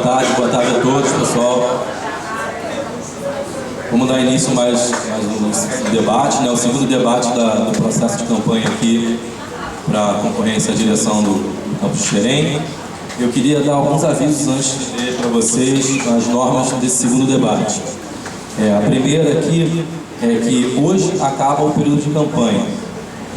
boa tarde a todos, pessoal. Vamos dar início mais um debate, né? O segundo debate do processo de campanha aqui para a concorrência à direção do Campus Xerém. Eu queria dar alguns avisos antes de ler para vocês as normas desse segundo debate. A primeira aqui é que hoje acaba o período de campanha.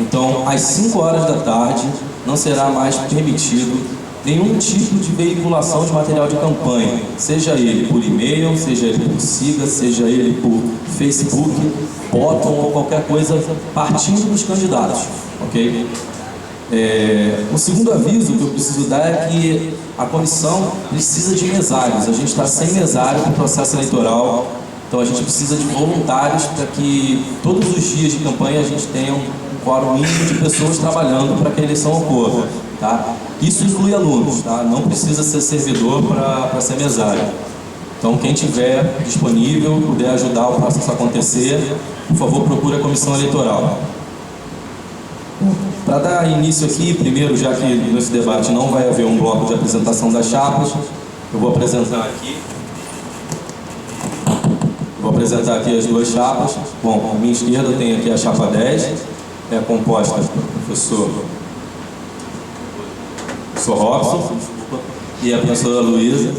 Então, às 5 horas da tarde, não será mais permitido nenhum tipo de veiculação de material de campanha, seja ele por e-mail, seja ele por SIGA, seja ele por Facebook, bottom ou qualquer coisa partindo dos candidatos, ok? O segundo aviso que eu preciso dar é que a comissão precisa de mesários. A gente está sem mesário para o processo eleitoral, então a gente precisa de voluntários para que todos os dias de campanha a gente tenha um quórum mínimo de pessoas trabalhando para que a eleição ocorra, tá? Isso inclui alunos, tá? Não precisa ser servidor para ser mesário. Então, quem tiver disponível, puder ajudar o processo a acontecer, por favor, procure a comissão eleitoral. Para dar início aqui, primeiro, já que nesse debate não vai haver um bloco de apresentação das chapas, eu vou apresentar aqui. Vou apresentar aqui as duas chapas. Bom, à minha esquerda tem aqui a chapa 10, é composta pelo professor Robson e a professora Luísa.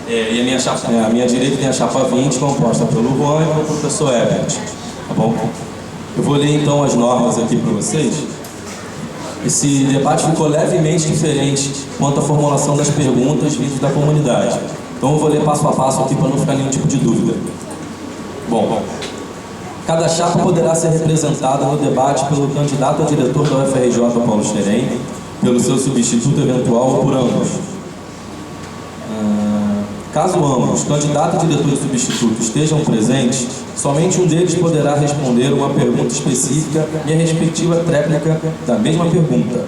E a minha direita tem a chapa 20, composta pelo Juan e pelo professor Herbert. Tá bom? Eu vou ler então as normas aqui para vocês. Esse debate ficou levemente diferente quanto à formulação das perguntas vindas da comunidade. Então eu vou ler passo a passo aqui para não ficar nenhum tipo de dúvida. Bom, cada chapa poderá ser representada no debate pelo candidato a diretor da UFRJ, Paulo Xerém, pelo seu substituto eventual ou por ambos. Caso ambos, candidato, diretor e substituto, estejam presentes, somente um deles poderá responder uma pergunta específica e a respectiva tréplica da mesma pergunta.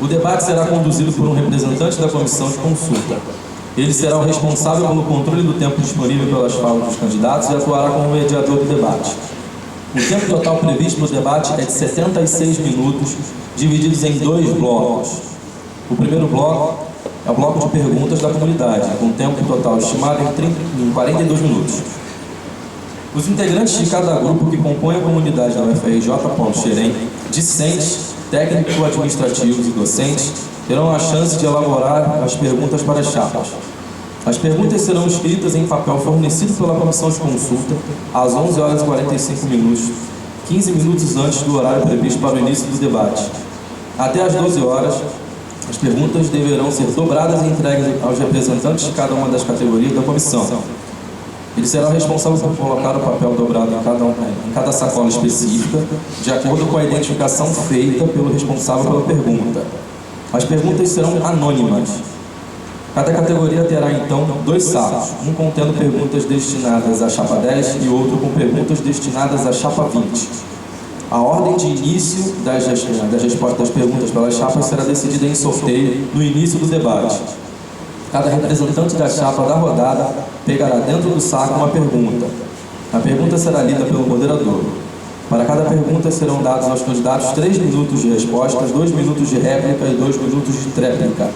O debate será conduzido por um representante da comissão de consulta. Ele será o responsável pelo controle do tempo disponível pelas falas dos candidatos e atuará como mediador do debate. O tempo total previsto no debate é de 76 minutos, divididos em 2 blocos. O primeiro bloco é o bloco de perguntas da comunidade, com tempo total estimado em 42 minutos. Os integrantes de cada grupo que compõem a comunidade da UFRJ, Paulo Xerém, discentes, técnico-administrativos e docentes, terão a chance de elaborar as perguntas para as chapas. As perguntas serão escritas em papel fornecido pela comissão de consulta às 11 horas e 45 minutos, 15 minutos antes do horário previsto para o início do debate. Até às 12 horas, as perguntas deverão ser dobradas e entregues aos representantes de cada uma das categorias da comissão. Ele será o responsável por colocar o papel dobrado em cada sacola específica, de acordo com a identificação feita pelo responsável pela pergunta. As perguntas serão anônimas. Cada categoria terá, então, 2 sacos, um contendo perguntas destinadas à chapa 10 e outro com perguntas destinadas à chapa 20. A ordem de início das respostas das perguntas pelas chapas será decidida em sorteio no início do debate. Cada representante da chapa da rodada pegará dentro do saco uma pergunta. A pergunta será lida pelo moderador. Para cada pergunta serão dados aos candidatos 3 minutos de respostas, 2 minutos de réplica e 2 minutos de tréplica.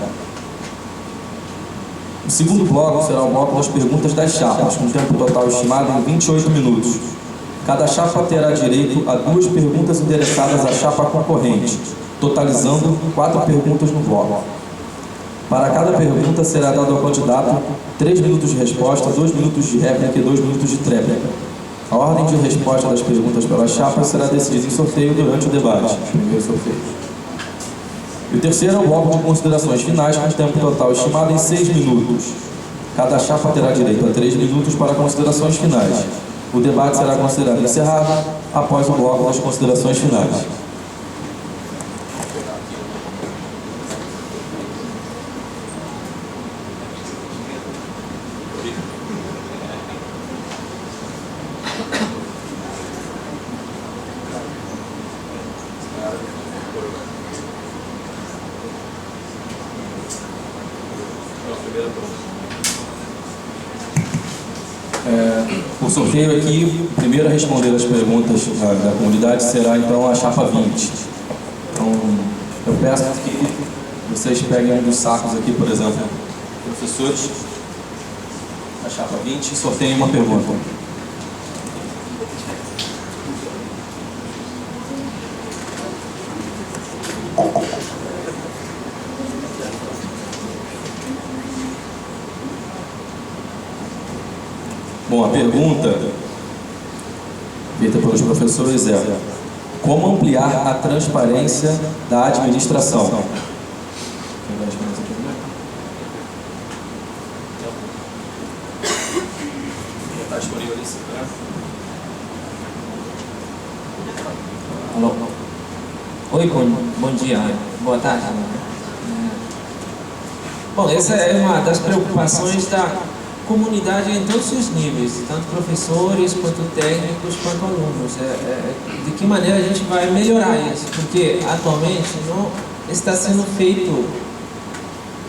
O segundo bloco será o bloco das perguntas das chapas, com tempo total estimado em 28 minutos. Cada chapa terá direito a 2 perguntas endereçadas à chapa concorrente, totalizando 4 perguntas no bloco. Para cada pergunta será dado ao candidato 3 minutos de resposta, 2 minutos de réplica e 2 minutos de tréplica. A ordem de resposta das perguntas pelas chapas será decidida em sorteio durante o debate. Primeiro sorteio. E o terceiro é o bloco de considerações finais, com tempo total estimado em 6 minutos. Cada chapa terá direito a 3 minutos para considerações finais. O debate será considerado encerrado após o bloco das considerações finais. O sorteio aqui, o primeiro a responder as perguntas da comunidade será então a chapa 20. Então, eu peço que vocês peguem um dos sacos aqui, por exemplo, professores, a chapa 20 e sorteiem uma pergunta. Bom, a pergunta feita pelos professores é: como ampliar a transparência da administração? Quem vai responder essa pergunta? Está disponível ali, sim, né? Alô? Oi, bom dia, boa tarde. Bom, essa é uma das preocupações da comunidade em todos os níveis, tanto professores, quanto técnicos, quanto alunos. De que maneira a gente vai melhorar isso? Porque atualmente não está sendo feito,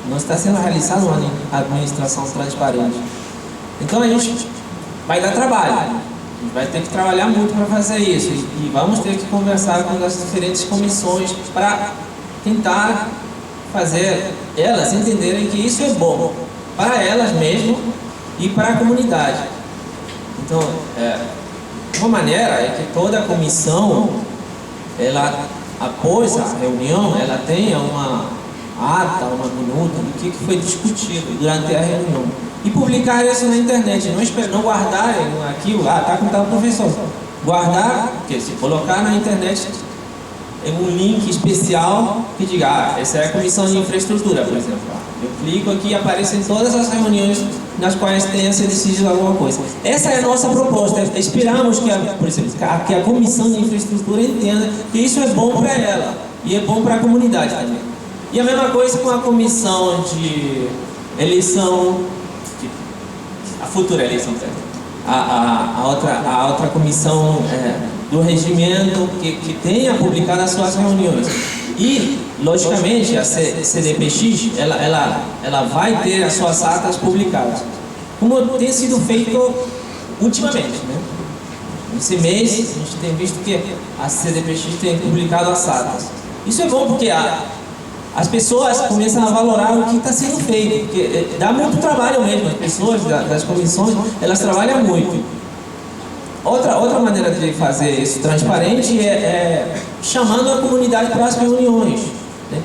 não está sendo realizada uma administração transparente. Então a gente vai dar trabalho, a gente vai ter que trabalhar muito para fazer isso e vamos ter que conversar com as diferentes comissões para tentar fazer elas entenderem que isso é bom para elas mesmo e para a comunidade. Então, uma maneira é que toda a comissão, ela, após a reunião, ela tenha uma ata, uma minuta do que foi discutido durante a reunião e publicar isso na internet, não guardarem aquilo, está com tal professor, guardar, porque se colocar na internet em um link especial que diga, essa é a comissão de infraestrutura, por exemplo. Eu clico aqui e aparecem todas as reuniões nas quais tenha sido decidido alguma coisa. Essa é a nossa proposta. Esperamos que, por exemplo, que a comissão de infraestrutura entenda que isso é bom para ela e é bom para a comunidade também. E a mesma coisa com a comissão de eleição, a futura eleição, a outra comissão do regimento que tenha publicado as suas reuniões. E, logicamente, a CDPX, ela vai ter as suas atas publicadas, como tem sido feito ultimamente, né? Esse mês, a gente tem visto que a CDPX tem publicado as atas. Isso é bom porque as pessoas começam a valorar o que está sendo feito, porque dá muito trabalho mesmo, as pessoas das comissões, elas trabalham muito. Outra maneira de fazer isso transparente é chamando a comunidade para as reuniões, né?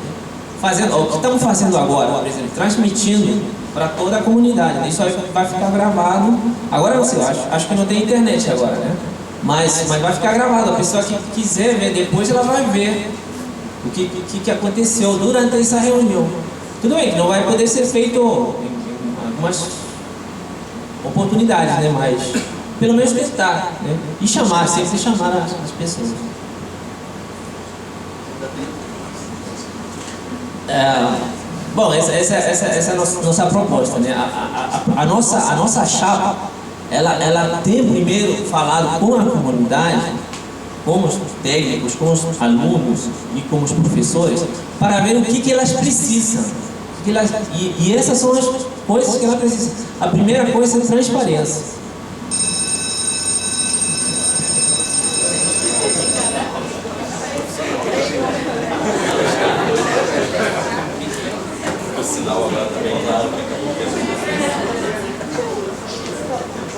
O que estamos fazendo agora, por exemplo, transmitindo para toda a comunidade. Isso aí vai ficar gravado. Agora não sei, acho que não tem internet agora, né? Mas vai ficar gravado. A pessoa que quiser ver depois, ela vai ver o que aconteceu durante essa reunião. Tudo bem que não vai poder ser feito em algumas oportunidades, né? Mas pelo menos testar, né? E sempre chamar as pessoas. Bom, essa é a nossa proposta, né? A nossa chapa, ela tem primeiro falado com a comunidade, com os técnicos, com os alunos e com os professores, para ver o que elas precisam. E essas são as coisas que elas precisam. A primeira coisa é transparência.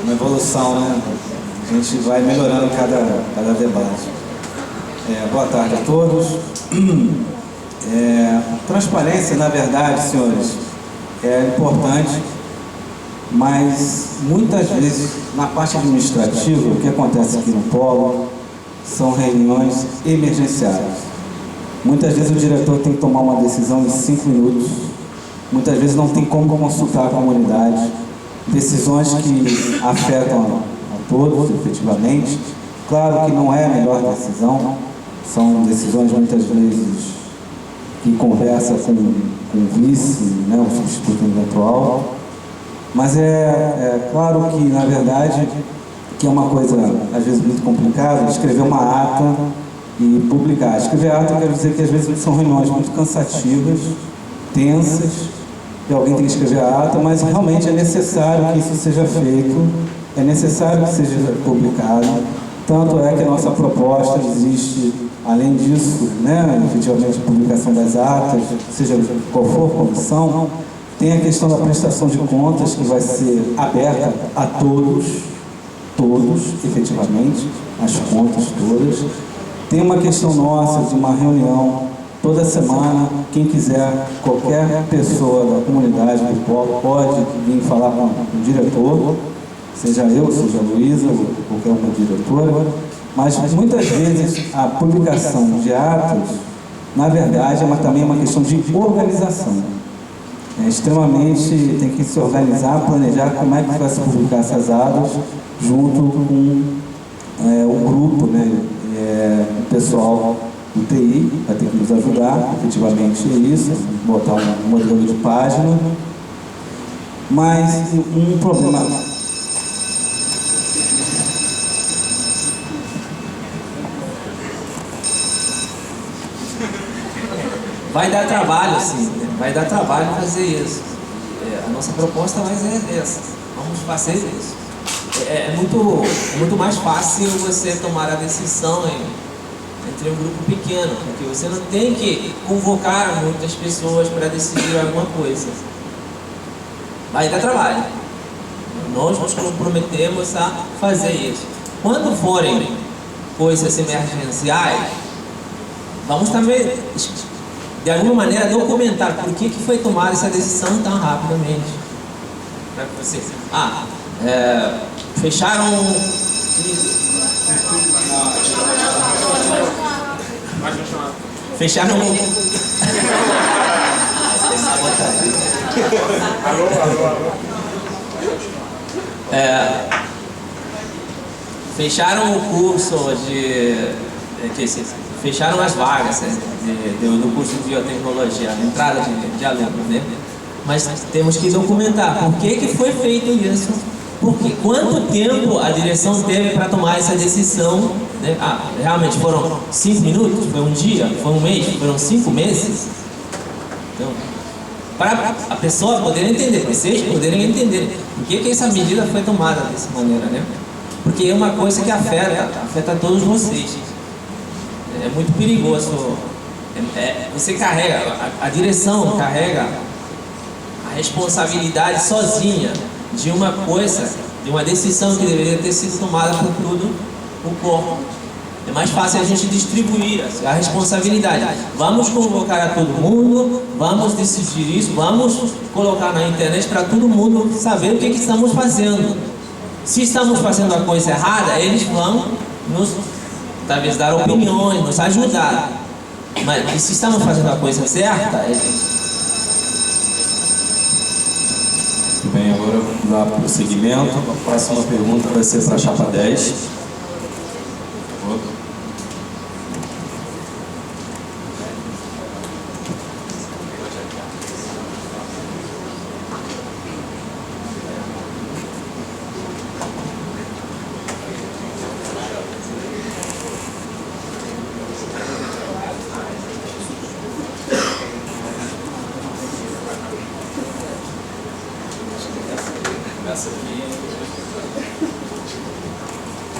Uma evolução, né? A gente vai melhorando cada debate. Boa tarde a todos. Transparência, na verdade, senhores, é importante, mas muitas vezes, na parte administrativa, o que acontece aqui no Polo são reuniões emergenciais. Muitas vezes o diretor tem que tomar uma decisão em 5 minutos, muitas vezes não tem como consultar a comunidade, decisões que afetam a todos, efetivamente. Claro que não é a melhor decisão, são decisões muitas vezes que conversa com o vice, né, o substituto eventual, mas é claro que, na verdade, que é uma coisa, às vezes, muito complicada, escrever uma ata e publicar. Escrever ata quer dizer que, às vezes, são reuniões muito cansativas, tensas, e alguém tem que escrever a ata, mas realmente é necessário que isso seja feito, é necessário que seja publicado. Tanto é que a nossa proposta existe, além disso, né, efetivamente, a publicação das atas, seja qual for a comissão, Tem a questão da prestação de contas, que vai ser aberta a todos, efetivamente, as contas todas. Tem uma questão nossa de uma reunião toda semana. Quem quiser, qualquer pessoa da comunidade do polo pode vir falar com o diretor, seja eu, seja a Luísa, ou qualquer uma diretora. Mas muitas vezes a publicação de atos, na verdade, também é uma questão de organização. É extremamente, tem que se organizar, planejar como é que vai se publicar essas atas junto com o grupo, né? O pessoal do TI vai ter que nos ajudar, efetivamente é isso, botar um modelo de página. Mas um problema... Vai dar trabalho, sim, né? Vai dar trabalho fazer isso. A nossa proposta vai ser essa. Vamos fazer isso. É muito mais fácil você tomar a decisão entre um grupo pequeno, porque você não tem que convocar muitas pessoas para decidir alguma coisa. Vai dar trabalho. Nós nos comprometemos a fazer isso. Quando forem coisas emergenciais, vamos também, de alguma maneira, documentar por que foi tomada essa decisão tão rapidamente. Para você, fecharam fecharam o curso fecharam as vagas do curso de biotecnologia, a entrada de alunos, né? Mas temos que documentar por que foi feito isso, porque quanto tempo a direção teve para tomar essa decisão, né? Realmente foram 5 minutos? Foi um dia? Foi um mês? Foram 5 meses? Então, para a pessoa poder entender, vocês poderem entender por que essa medida foi tomada dessa maneira, né? Porque é uma coisa que afeta todos vocês. É muito perigoso. Você carrega, a direção carrega a responsabilidade sozinha de uma coisa, de uma decisão que deveria ter sido tomada por todo o corpo. É mais fácil a gente distribuir a responsabilidade. Vamos convocar a todo mundo, vamos decidir isso, vamos colocar na internet para todo mundo saber o que estamos fazendo. Se estamos fazendo a coisa errada, eles vão nos, talvez, dar opiniões, nos ajudar. Mas se estamos fazendo a coisa certa, Bem, agora vamos dar prosseguimento. A próxima pergunta vai ser para a chapa 10.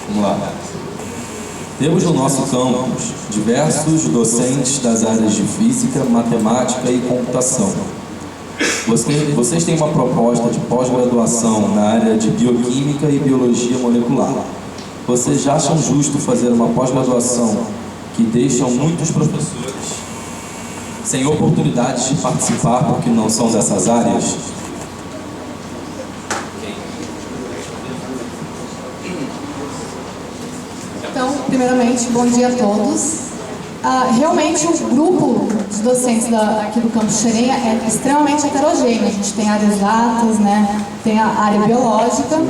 Vamos lá. Temos no nosso campus diversos docentes das áreas de física, matemática e computação. Vocês têm uma proposta de pós-graduação na área de bioquímica e biologia molecular. Vocês acham justo fazer uma pós-graduação que deixa muitos professores sem oportunidades de participar porque não são dessas áreas? Então, primeiramente, bom dia a todos. Realmente, o grupo de docentes aqui do campus Xerém é extremamente heterogêneo. A gente tem áreas exatas, né? Tem a área biológica.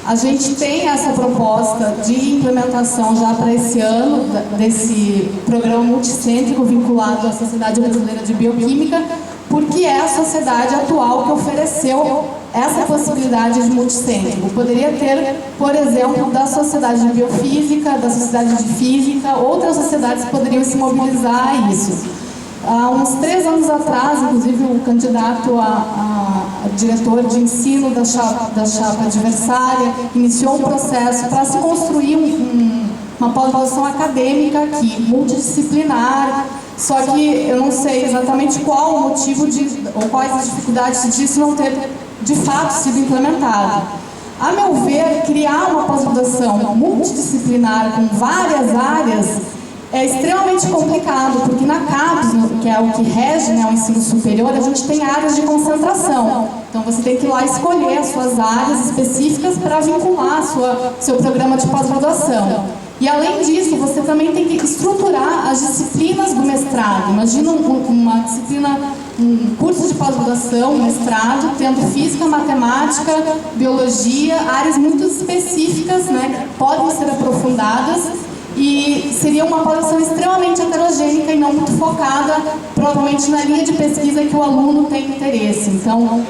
A gente tem essa proposta de implementação já para esse ano, desse programa multicêntrico vinculado à Sociedade Brasileira de Bioquímica, porque é a sociedade atual que ofereceu essa possibilidade de multicêntrico. Poderia ter, por exemplo, da Sociedade de Biofísica, da Sociedade de Física, outras sociedades poderiam se mobilizar a isso. Há uns 3 anos atrás, inclusive, o candidato a diretor de ensino da chapa adversária iniciou um processo para se construir uma pós-graduação acadêmica aqui, multidisciplinar, Só que eu não sei exatamente qual o motivo ou quais as dificuldades disso não ter, de fato, sido implementado. A meu ver, criar uma pós-graduação multidisciplinar com várias áreas é extremamente complicado, porque na CAPES, que é o que rege, né, o ensino superior, a gente tem áreas de concentração. Então você tem que ir lá escolher as suas áreas específicas para vincular seu programa de pós-graduação. E além disso, você também tem que estruturar as disciplinas do mestrado. Imagina uma disciplina, um curso de pós-graduação, um mestrado, tendo física, matemática, biologia, áreas muito específicas, né, que podem ser aprofundadas, e seria uma pós-graduação extremamente heterogênea e não muito focada, provavelmente, na linha de pesquisa que o aluno tem interesse. Então,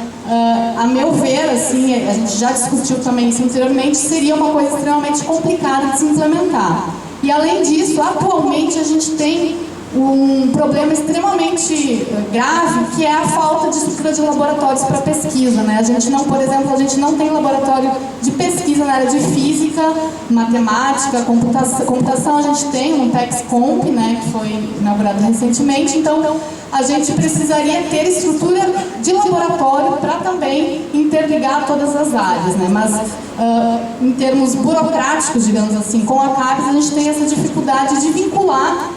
a meu ver, assim, a gente já discutiu também isso anteriormente, seria uma coisa extremamente complicada de se implementar. E além disso, atualmente a gente tem um problema extremamente grave, que é a falta de estrutura de laboratórios para pesquisa, né? A gente não, por exemplo, a gente não tem laboratório de pesquisa na área de física, matemática, computação a gente tem um TexComp, né, que foi inaugurado recentemente. Então a gente precisaria ter estrutura de laboratório para também interligar todas as áreas, né? Mas em termos burocráticos, digamos assim, com a CAPES a gente tem essa dificuldade de vincular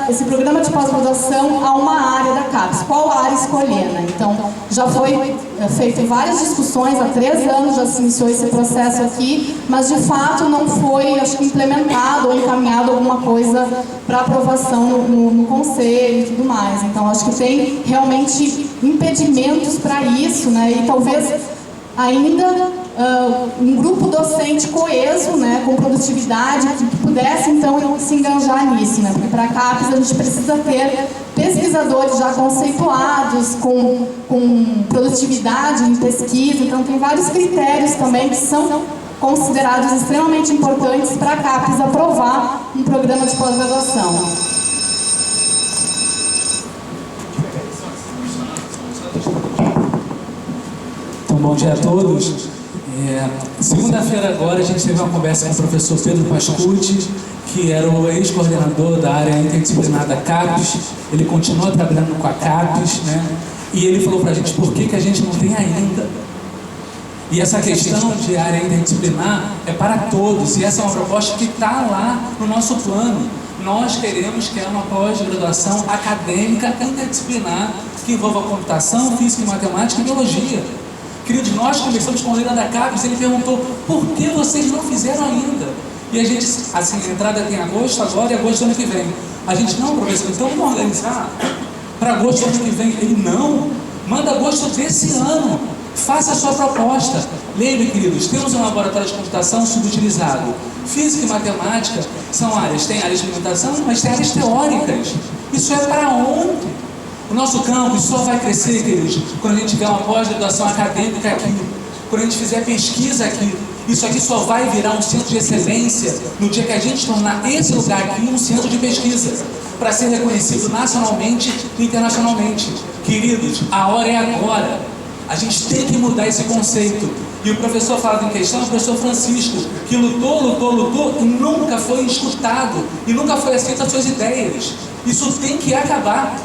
esse programa de pós-graduação a uma área da CAPES. Qual área escolher, né? Então, já foi feito várias discussões, há 3 anos já se iniciou esse processo aqui, mas de fato não foi, acho que, implementado ou encaminhado alguma coisa para aprovação no conselho e tudo mais. Então, acho que tem realmente impedimentos para isso, né? E talvez ainda um grupo docente coeso, né, com produtividade, que pudesse então se enganjar nisso, né? Porque para a CAPES a gente precisa ter pesquisadores já conceituados, com produtividade em pesquisa. Então tem vários critérios também que são considerados extremamente importantes para a CAPES aprovar um programa de pós-graduação. Então, bom dia a todos. Segunda-feira agora a gente teve uma conversa com o professor Pedro Pascucci, que era o ex-coordenador da área interdisciplinar da CAPES. Ele continua trabalhando com a CAPES, né? E ele falou para a gente por que a gente não tem ainda. E essa questão de área interdisciplinar é para todos, e essa é uma proposta que está lá no nosso plano. Nós queremos que é uma pós-graduação acadêmica interdisciplinar que envolva computação, física, matemática e biologia. Queridos, nós conversamos com o líder da CAPES, ele perguntou por que vocês não fizeram ainda? E a gente, assim, a entrada tem agosto agora e agosto do ano que vem. A gente, não, professor, então vamos organizar para agosto do ano que vem. Ele, não, manda agosto desse ano, faça a sua proposta. Lembre, queridos, temos um laboratório de computação subutilizado. Física e matemática são áreas, tem áreas de computação, mas tem áreas teóricas. Isso é para ontem. O nosso campus só vai crescer, queridos, quando a gente tiver uma pós-graduação acadêmica aqui, quando a gente fizer pesquisa aqui. Isso aqui só vai virar um centro de excelência no dia que a gente tornar esse lugar aqui um centro de pesquisa, para ser reconhecido nacionalmente e internacionalmente. Queridos, a hora é agora. A gente tem que mudar esse conceito. E o professor falado em questão é o professor Francisco, que lutou e nunca foi escutado e nunca foi aceito as suas ideias. Isso tem que acabar.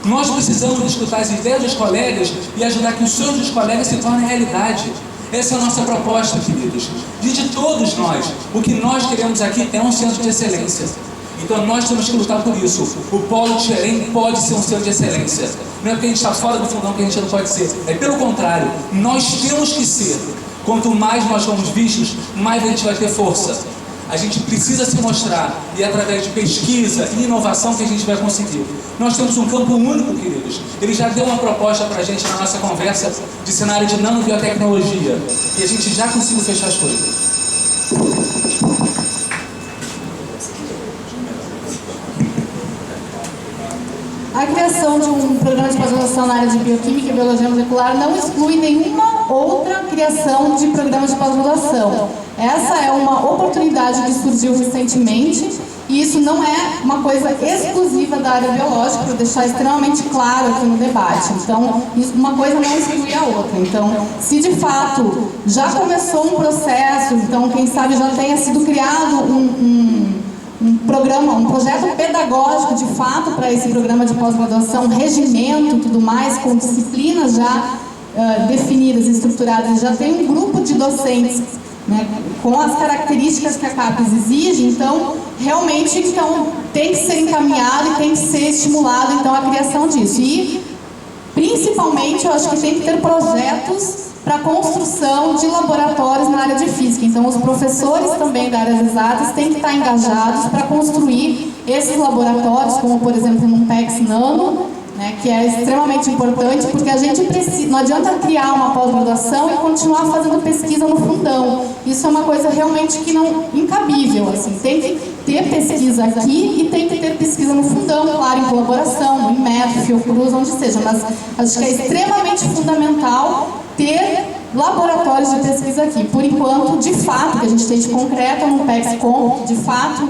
Nós precisamos escutar as ideias dos colegas e ajudar que os sonhos dos colegas se tornem realidade. Essa é a nossa proposta, queridos. De todos nós, o que nós queremos aqui é um centro de excelência. Então nós temos que lutar por isso. O Polo de Xerém pode ser um centro de excelência. Não é porque a gente está fora do fundão que a gente não pode ser. É pelo contrário, nós temos que ser. Quanto mais nós somos vistos, mais a gente vai ter força. A gente precisa se mostrar, e é através de pesquisa e inovação que a gente vai conseguir. Nós temos um campo único, queridos. Ele já deu uma proposta para a gente na nossa conversa de cenário de nanobiotecnologia, e a gente já conseguiu fechar as coisas. A criação de um programa de pós-graduação na área de bioquímica e biologia molecular não exclui nenhuma outra criação de programas de pós-graduação. Essa é uma oportunidade que surgiu recentemente, e isso não é uma coisa exclusiva da área biológica, para deixar extremamente claro aqui no debate. Então, uma coisa não exclui a outra. Então, se de fato já começou um processo, então quem sabe já tenha sido criado programa, um projeto pedagógico de fato para esse programa de pós-graduação, regimento e tudo mais, com disciplinas já definidas, estruturadas. Já tem um grupo de docentes, né, com as características que a CAPES exige. Então, realmente, tem que ser encaminhado e tem que ser estimulado, então, a criação disso. E, principalmente, eu acho que tem que ter projetos para a construção de laboratórios na área de física. Então, os professores também da área de exatas têm que estar engajados para construir esses laboratórios, como, por exemplo, no PEX Nano, né, que é extremamente importante, porque a gente precisa, não adianta criar uma pós-graduação e continuar fazendo pesquisa no fundão. Isso é uma coisa realmente que não incabível, assim. Tem que ter pesquisa aqui e tem que ter pesquisa no fundão, claro, em colaboração, no INMET, Fiocruz, onde seja, mas acho que é extremamente fundamental ter laboratórios de pesquisa aqui. Por enquanto, de fato, que a gente tem de concreto no PEX-Com, de fato,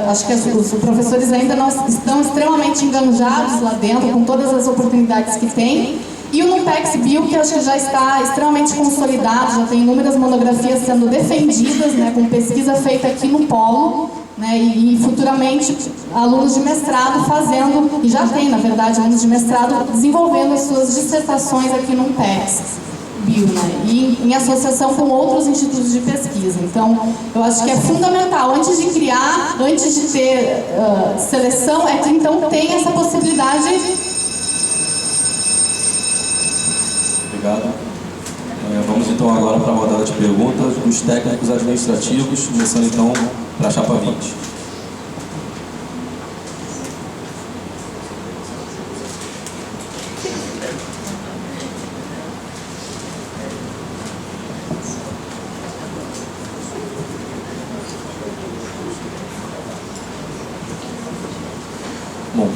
acho que os professores ainda não estão extremamente enganjados lá dentro, com todas as oportunidades que tem. E o NUPEX-Bio, que acho que já está extremamente consolidado, já tem inúmeras monografias sendo defendidas, né, com pesquisa feita aqui no Polo, né, e futuramente alunos de mestrado fazendo, e já tem, na verdade, alunos de mestrado desenvolvendo as suas dissertações aqui no NUPEX-Bio, né, e em associação com outros institutos de pesquisa. Então, eu acho que é fundamental, antes de criar, antes de ter seleção, é que então tem essa possibilidade. Obrigado. Vamos então agora para a rodada de perguntas dos técnicos administrativos, começando então para a chapa 20. Bom,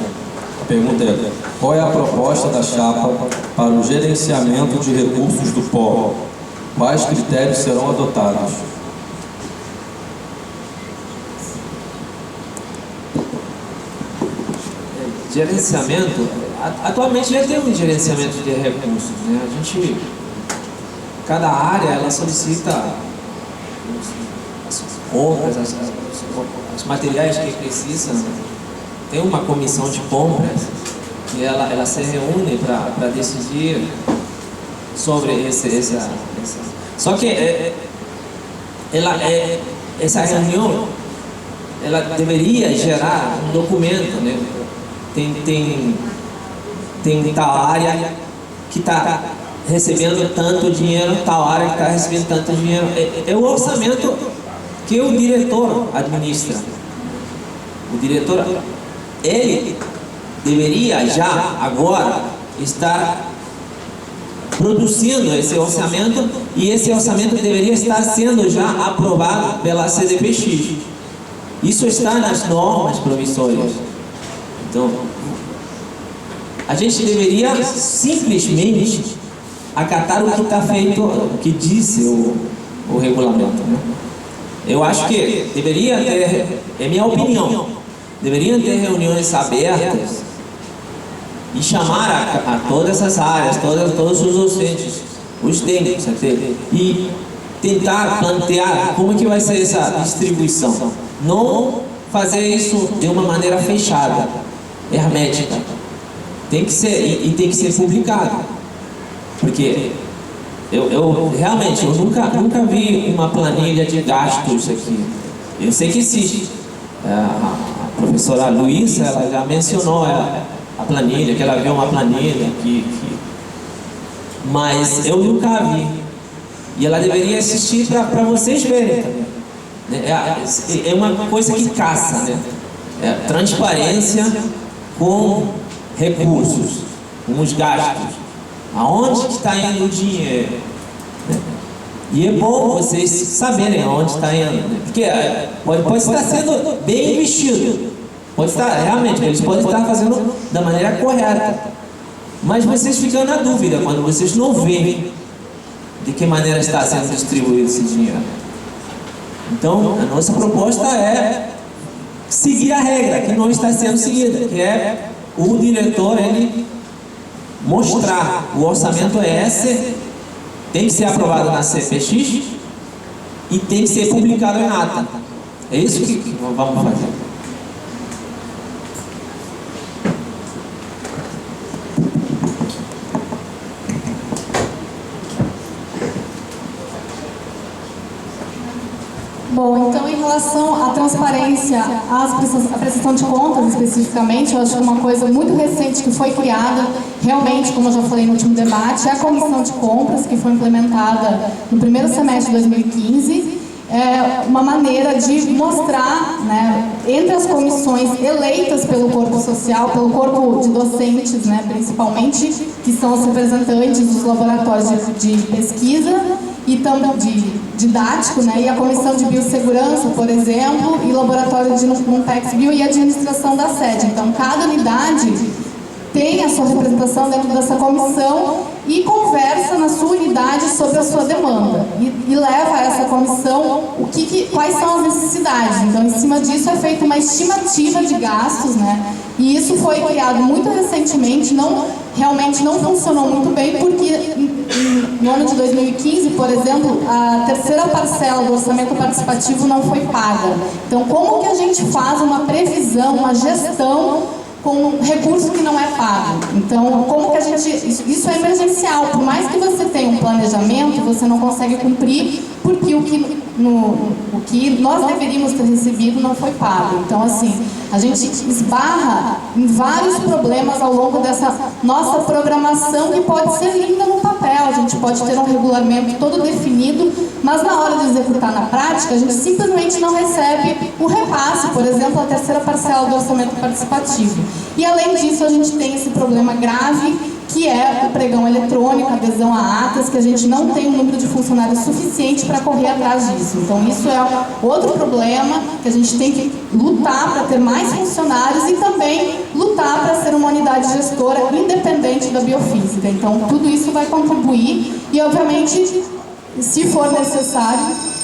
a pergunta é: qual é a proposta da chapa para o gerenciamento de recursos do polo? Quais critérios serão adotados? Gerenciamento, atualmente já tem um gerenciamento de recursos, né? A gente, cada área, ela solicita as compras, os materiais que precisam. Tem uma comissão de compras que ela se reúne para decidir sobre essa. Só que essa reunião ela deveria gerar um documento, né? Tem tal área que está recebendo tanto dinheiro, tal área que está recebendo tanto dinheiro. É o orçamento que o diretor administra. O diretor, ele deveria já agora estar produzindo esse orçamento, e esse orçamento deveria estar sendo já aprovado pela CDPX. Isso está nas normas promissórias. Então, a gente deveria simplesmente acatar o que está feito, o que disse o regulamento, né? Eu acho que deveria ter, é minha opinião, deveriam ter reuniões abertas e chamar a todas as áreas, todos os docentes, os técnicos até, e tentar plantear como que vai ser essa distribuição. Não fazer isso de uma maneira fechada, hermética. Tem que ser, e tem que ser publicado. Porque eu realmente nunca vi uma planilha de gastos aqui. Eu sei que existe. A professora Luísa, ela já mencionou a planilha, que ela viu uma planilha mas eu nunca vi. E ela deveria existir para vocês verem também. É uma coisa que caça, né? Transparência com recursos, com os gastos. Aonde que está indo o dinheiro? Né? E é bom vocês saberem aonde está indo, né? Porque pode estar sendo bem investido. Pode estar, realmente, eles podem estar fazendo da maneira correta. Mas vocês ficam na dúvida quando vocês não veem de que maneira está sendo distribuído esse dinheiro. Então, a nossa proposta é seguir a regra que não está sendo seguida, que é o diretor ele mostrar o orçamento é esse, tem que ser aprovado na CPX e tem que ser publicado em ata. É isso que vamos fazer. Bom, então em relação à transparência, à prestação de contas especificamente, eu acho que uma coisa muito recente que foi criada, realmente, como eu já falei no último debate, é a comissão de compras, que foi implementada no primeiro semestre de 2015, é uma maneira de mostrar, né, entre as comissões eleitas pelo corpo social, pelo corpo de docentes, né, principalmente, que são os representantes dos laboratórios de pesquisa e também de didático, né, e a comissão de biossegurança, por exemplo, e laboratório de Numpex Bio e administração da sede. Então, cada unidade tem a sua representação dentro dessa comissão e conversa na sua unidade sobre a sua demanda e leva a essa comissão quais são as necessidades. Então, em cima disso é feita uma estimativa de gastos, né? E isso foi criado muito recentemente, realmente não funcionou muito bem, porque no ano de 2015, por exemplo, a terceira parcela do orçamento participativo não foi paga. Então, como que a gente faz uma previsão, uma gestão com um recurso que não é pago? Então, como que a gente... Isso é emergencial. Por mais que você tenha um planejamento, você não consegue cumprir porque o que nós deveríamos ter recebido não foi pago. Então, assim, a gente esbarra em vários problemas ao longo dessa nossa programação, que pode ser linda no papel, a gente pode ter um regulamento todo definido, mas na hora de executar na prática, a gente simplesmente não recebe o repasse, por exemplo, a terceira parcela do orçamento participativo. E além disso, a gente tem esse problema grave, que é o pregão eletrônico, adesão a atas, que a gente não tem um número de funcionários suficiente para correr atrás disso. Então, isso é outro problema, que a gente tem que lutar para ter mais funcionários e também lutar para ser uma unidade gestora independente da biofísica. Então, tudo isso vai contribuir e, obviamente, se for necessário...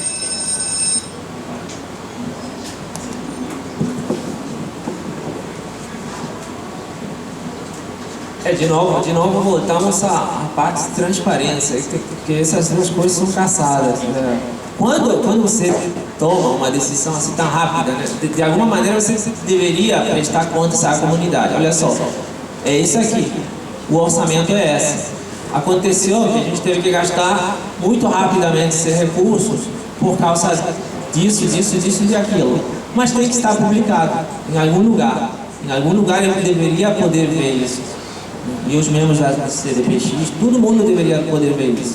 De novo voltamos à parte de transparência, porque essas duas coisas são caçadas. Né? Quando você toma uma decisão assim tão rápida, né? De alguma maneira você deveria prestar contas à comunidade. Olha só, é isso aqui, o orçamento é esse. Aconteceu que a gente teve que gastar muito rapidamente esses recursos por causa disso e aquilo. Mas tem que estar publicado em algum lugar. Em algum lugar eu deveria poder ver isso. E os membros da CDPX, todo mundo deveria poder ver isso.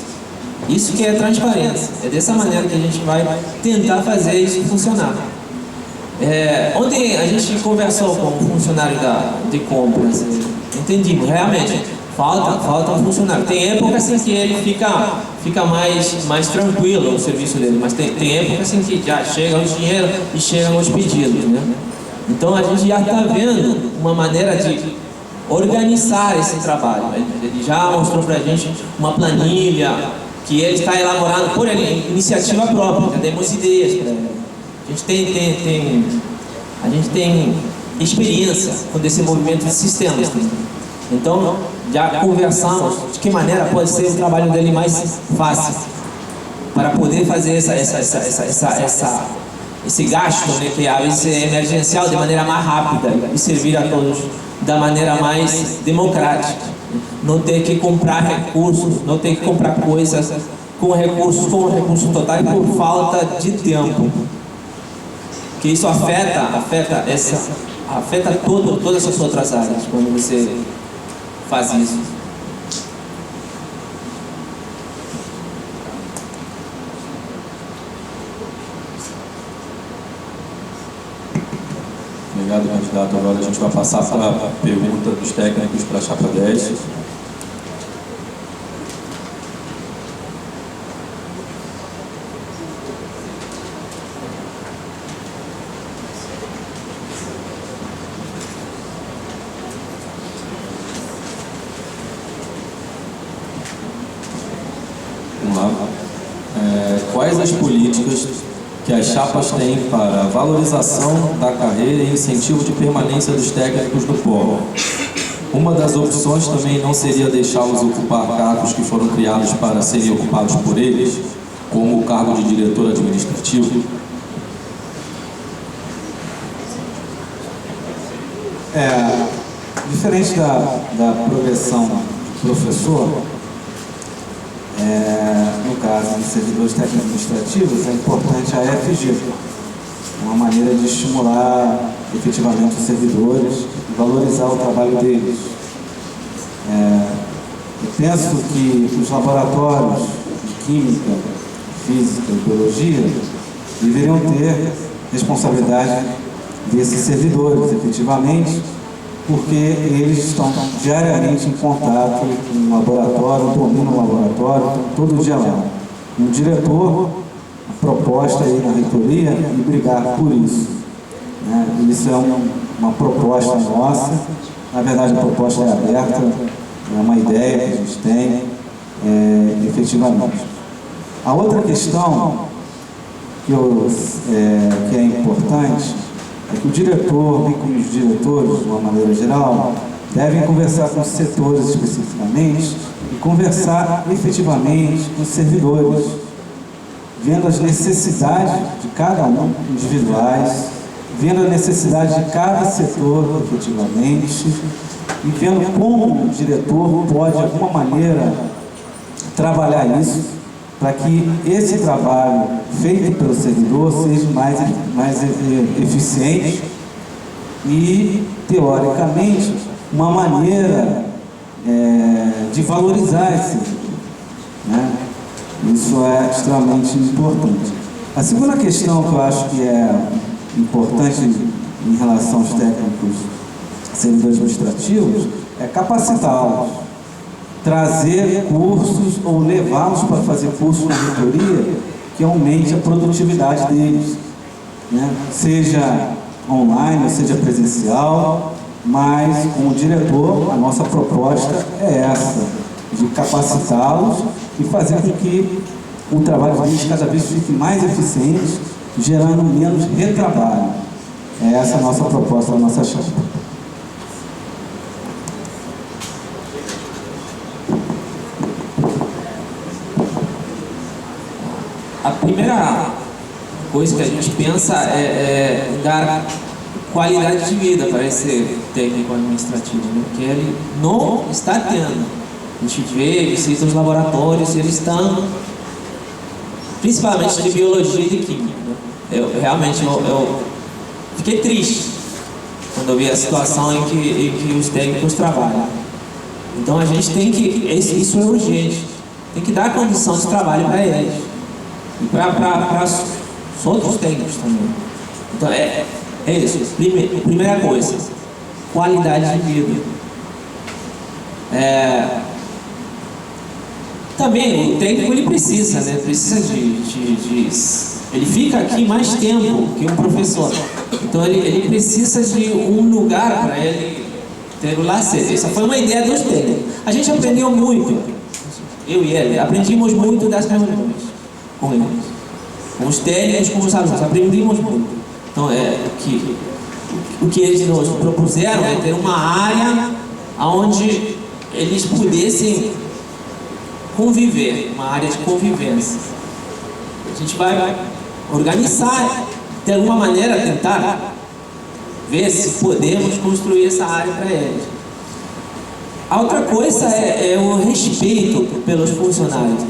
Isso que é transparência. É dessa maneira que a gente vai tentar fazer isso funcionar. Ontem a gente conversou com um funcionário de compras. Entendimos, realmente, falta um funcionário. Tem época assim que ele fica mais tranquilo o serviço dele, mas tem época assim que já chega o dinheiro e chegam os pedidos, né? Então a gente já está vendo uma maneira de organizar esse trabalho. Ele já mostrou para a gente uma planilha que ele está elaborando por iniciativa própria. Já demos ideias para ele. A gente tem experiência com desenvolvimento de sistemas. Então, já conversamos de que maneira pode ser o trabalho dele mais fácil para poder fazer esse gasto, né, que às vezes é emergencial, de maneira mais rápida e servir a todos da maneira mais democrática. Não ter que comprar recursos, não ter que comprar coisas com recurso total e por falta de tempo. Que isso afeta todas as outras áreas quando você faz isso. Obrigado, candidato. Agora a gente vai passar para a pergunta dos técnicos para a chapa 10. Vamos lá. Quais as políticas que as chapas têm para a valorização da carreira e incentivo de permanência dos técnicos do polo? Uma das opções também não seria deixá-los ocupar cargos que foram criados para serem ocupados por eles, como o cargo de diretor administrativo? Diferente da progressão de professor, no caso de servidores técnico-administrativos, é importante a EFG, uma maneira de estimular efetivamente os servidores e valorizar o trabalho deles. Eu penso que os laboratórios de Química, Física e Biologia deveriam ter responsabilidade desses servidores, efetivamente, porque eles estão diariamente em contato com o laboratório, dominam o laboratório, estão todo dia lá. Um diretor, a proposta aí na reitoria e brigar por isso. Isso é uma proposta nossa, na verdade a proposta é aberta, é uma ideia que a gente tem, efetivamente. A outra questão que é importante é que o diretor, bem como os diretores, de uma maneira geral, devem conversar com os setores especificamente e conversar efetivamente com os servidores, vendo as necessidades de cada um, individuais, vendo a necessidade de cada setor efetivamente e vendo como o diretor pode, de alguma maneira, trabalhar isso para que esse trabalho feito pelo servidor seja mais eficiente e, teoricamente, uma maneira de valorizar esse servidor. Isso é extremamente importante. A segunda questão que eu acho que é importante em relação aos técnicos servidores administrativos é capacitá-los, trazer cursos ou levá-los para fazer cursos na reitoria que aumente a produtividade deles, seja online ou seja presencial, mas como diretor a nossa proposta é essa, de capacitá-los e fazer com que o trabalho deles cada vez fique mais eficiente, gerando menos retrabalho. É essa a nossa proposta, a nossa chapa. A primeira coisa que a gente pensa é dar qualidade de vida para esse técnico administrativo, que ele não está tendo. A gente vê, visita os laboratórios, eles estão, principalmente de biologia e de química. Eu realmente fiquei triste quando eu vi a situação em que os técnicos trabalham. Então a gente tem que, isso é urgente, tem que dar condição de trabalho para eles. E para os outros técnicos também. Então é isso. Primeira coisa, qualidade de vida. Também o técnico ele precisa, precisa ele fica aqui mais tempo que um professor. Então ele precisa de um lugar para ele ter o lazer. Essa foi uma ideia dos técnicos. A gente aprendeu muito, eu e ele, aprendimos muito das reuniões com eles, com os técnicos, com os alunos, aprendimos muito. Então o que eles nos propuseram é ter uma área onde eles pudessem conviver, uma área de convivência. A gente vai organizar, de alguma maneira tentar ver se podemos construir essa área para eles. A outra coisa é o respeito pelos funcionários,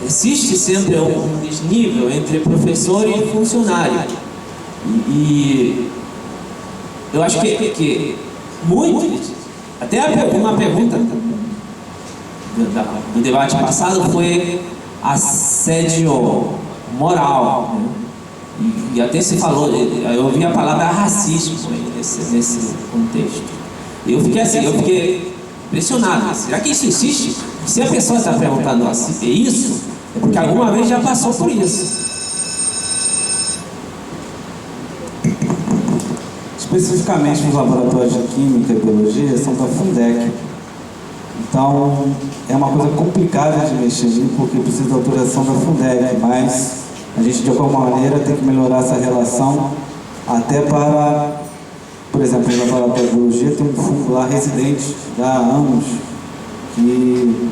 existe sempre um desnível entre professor e funcionário. E eu acho que muitos, até uma pergunta do debate passado foi assédio moral, e até se falou, eu ouvi a palavra racismo nesse contexto. Eu fiquei impressionado. Será que isso existe? Se a pessoa está perguntando assim, é isso, é porque alguma vez já passou por isso. Especificamente nos laboratórios de Química e Biologia, são da Fundec. Então, é uma coisa complicada de mexer nisso, porque precisa da autorização da Fundec, mas a gente, de alguma maneira, tem que melhorar essa relação, até para, por exemplo, no laboratório de Biologia tem um fundo lá residente há anos, que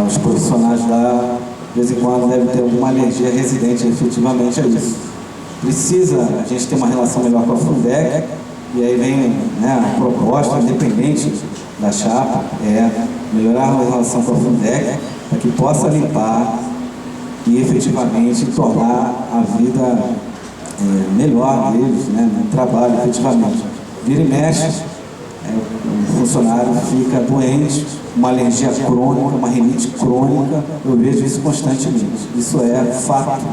os profissionais lá, de vez em quando, devem ter alguma alergia residente efetivamente a isso. Precisa a gente ter uma relação melhor com a Fundec E aí vem, né, a proposta, independente da chapa, é melhorar a relação com a Fundec para que possa limpar e efetivamente tornar a vida melhor deles, né, no trabalho, efetivamente. Vira e mexe, o funcionário fica doente, uma alergia crônica, uma rinite crônica, eu vejo isso constantemente. Isso é fato,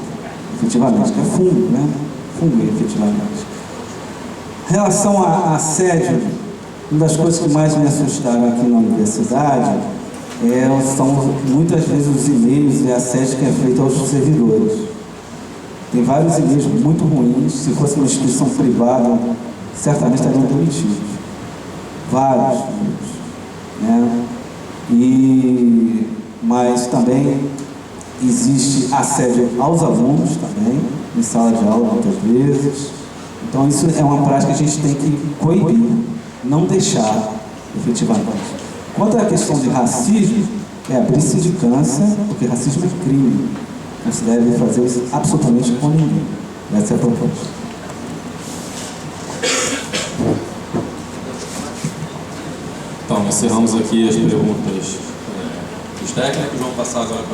efetivamente, que é fungo, né? Fungo, efetivamente. Em relação a assédio, uma das coisas que mais me assustaram aqui na universidade são muitas vezes os e-mails e assédio que é feito aos servidores. Tem vários e-mails muito ruins, se fosse uma instituição privada, certamente estariam demitidos. Vários e-mails, né? Mas também existe assédio aos alunos também, em sala de aula muitas vezes. Então isso é uma prática que a gente tem que coibir, não deixar, efetivamente. Quanto à questão de racismo, abrir sindicância, porque racismo é crime. Não se deve fazer isso absolutamente com ninguém. Essa é a proposta. Então, encerramos aqui as perguntas dos técnicos. Vamos passar agora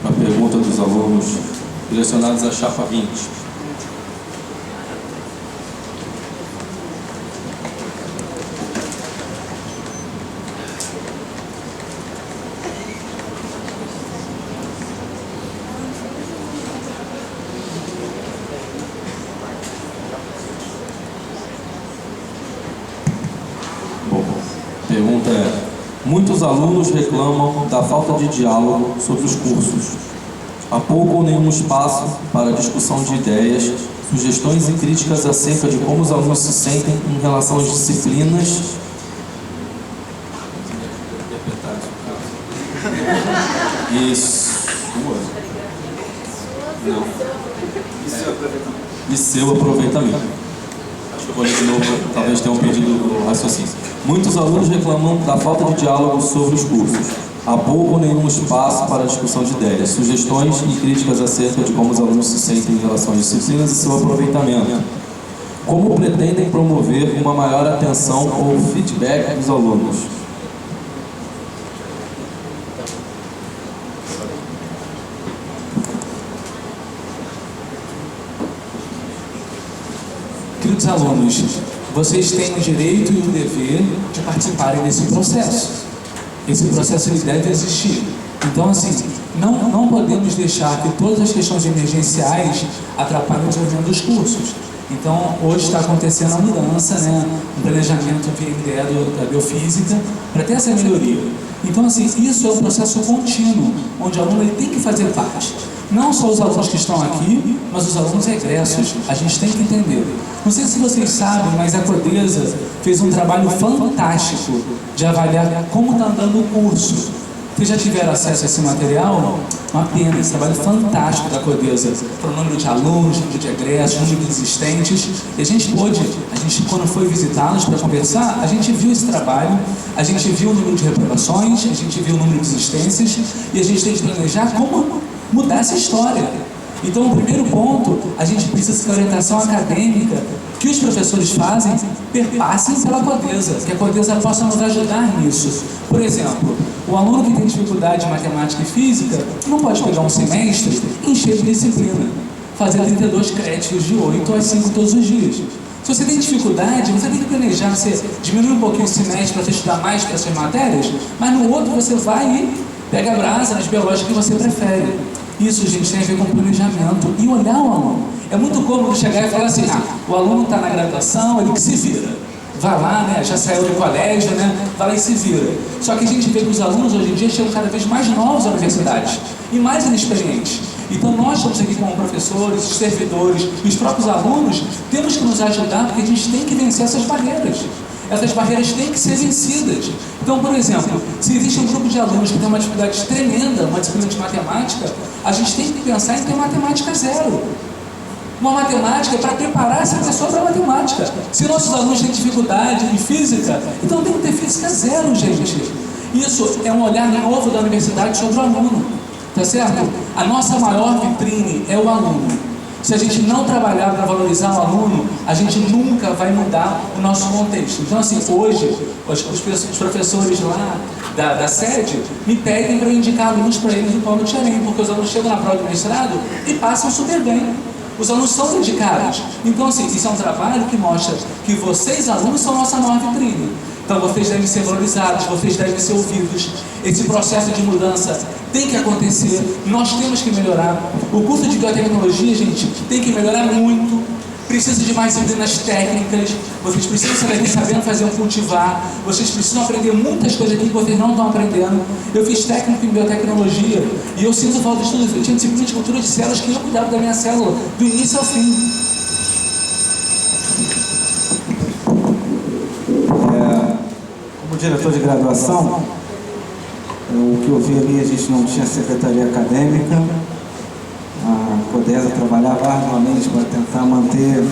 para a pergunta dos alunos direcionados à chapa 20. Pergunta é: muitos alunos reclamam da falta de diálogo sobre os cursos. Há pouco ou nenhum espaço para discussão de ideias, sugestões e críticas acerca de como os alunos se sentem em relação às disciplinas. E seu aproveitamento. Acho que eu vou ler de novo, talvez tenham perdido o raciocínio. Muitos alunos reclamam da falta de diálogo sobre os cursos. Há pouco ou nenhum espaço para discussão de ideias, sugestões e críticas acerca de como os alunos se sentem em relação às disciplinas e seu aproveitamento. Como pretendem promover uma maior atenção ou feedback dos alunos? Queridos alunos, vocês têm o direito e o dever de participarem desse processo. Esse processo ele deve existir. Então, assim, não podemos deixar que todas as questões emergenciais atrapalhem o desenvolvimento dos cursos. Então, hoje está acontecendo a mudança, né, um planejamento via IDE da biofísica, para ter essa melhoria. Então, assim, isso é um processo contínuo, onde o aluno ele tem que fazer parte. Não só os alunos que estão aqui, mas os alunos egressos. A gente tem que entender. Não sei se vocês sabem, mas a Codesa fez um trabalho fantástico de avaliar como está andando o curso. Vocês já tiveram acesso a esse material? Uma pena, esse trabalho fantástico da Codesa, para o número de alunos, número de egressos, número de existentes. E a gente, quando foi visitá-los para conversar, a gente viu esse trabalho, a gente viu o número de reprovações, a gente viu o número de existências, e a gente tem que planejar como mudar essa história. Então, o primeiro ponto, a gente precisa que a orientação acadêmica que os professores fazem perpassem pela Codesa, que a Codesa possa nos ajudar nisso. Por exemplo, o aluno que tem dificuldade em matemática e física não pode pegar um semestre e encher de disciplina, fazer 32 créditos de 8 às 5 todos os dias. Se você tem dificuldade, você tem que planejar, você diminui um pouquinho o semestre para você estudar mais para essas matérias, mas no outro você vai e pega a brasa nas biológicas que você prefere. Isso, gente, tem a ver com planejamento e olhar o aluno. É muito cômodo chegar e falar assim, o aluno está na graduação, ele que se vira. Vai lá, né, já saiu do colégio, né, vai lá e se vira. Só que a gente vê que os alunos hoje em dia chegam cada vez mais novos à universidade e mais inexperientes. Então nós estamos aqui como professores, servidores e os próprios alunos, temos que nos ajudar porque a gente tem que vencer essas barreiras. Essas barreiras têm que ser vencidas. Então, por exemplo, se existe um grupo de alunos que tem uma dificuldade tremenda, uma disciplina de matemática, a gente tem que pensar em ter matemática zero. Uma matemática para preparar essa pessoa para a matemática. Se nossos alunos têm dificuldade em física, então tem que ter física zero, gente. Isso é um olhar novo da universidade sobre o aluno. Tá certo? A nossa maior vitrine é o aluno. Se a gente não trabalhar para valorizar o aluno, a gente nunca vai mudar o nosso contexto. Então, assim, hoje, os professores lá da sede me pedem para eu indicar alunos para eles do Polo de Xerém, porque os alunos chegam na prova de mestrado e passam super bem. Os alunos são dedicados. Então, assim, isso é um trabalho que mostra que vocês, alunos, são nossa maior vitrine. Então, vocês devem ser valorizados, vocês devem ser ouvidos. Esse processo de mudança tem que acontecer, nós temos que melhorar. O curso de biotecnologia, gente, tem que melhorar muito. Precisa de mais disciplinas técnicas, vocês precisam saber sabendo fazer um cultivar, vocês precisam aprender muitas coisas aqui que vocês não estão aprendendo. Eu fiz técnico em biotecnologia e eu sinto falta de estudos. Eu tinha disciplina de cultura de células que eu cuidava da minha célula, do início ao fim. Como diretor de graduação, o que eu vi ali, a gente não tinha secretaria acadêmica. A Codesa trabalhava arduamente para tentar manter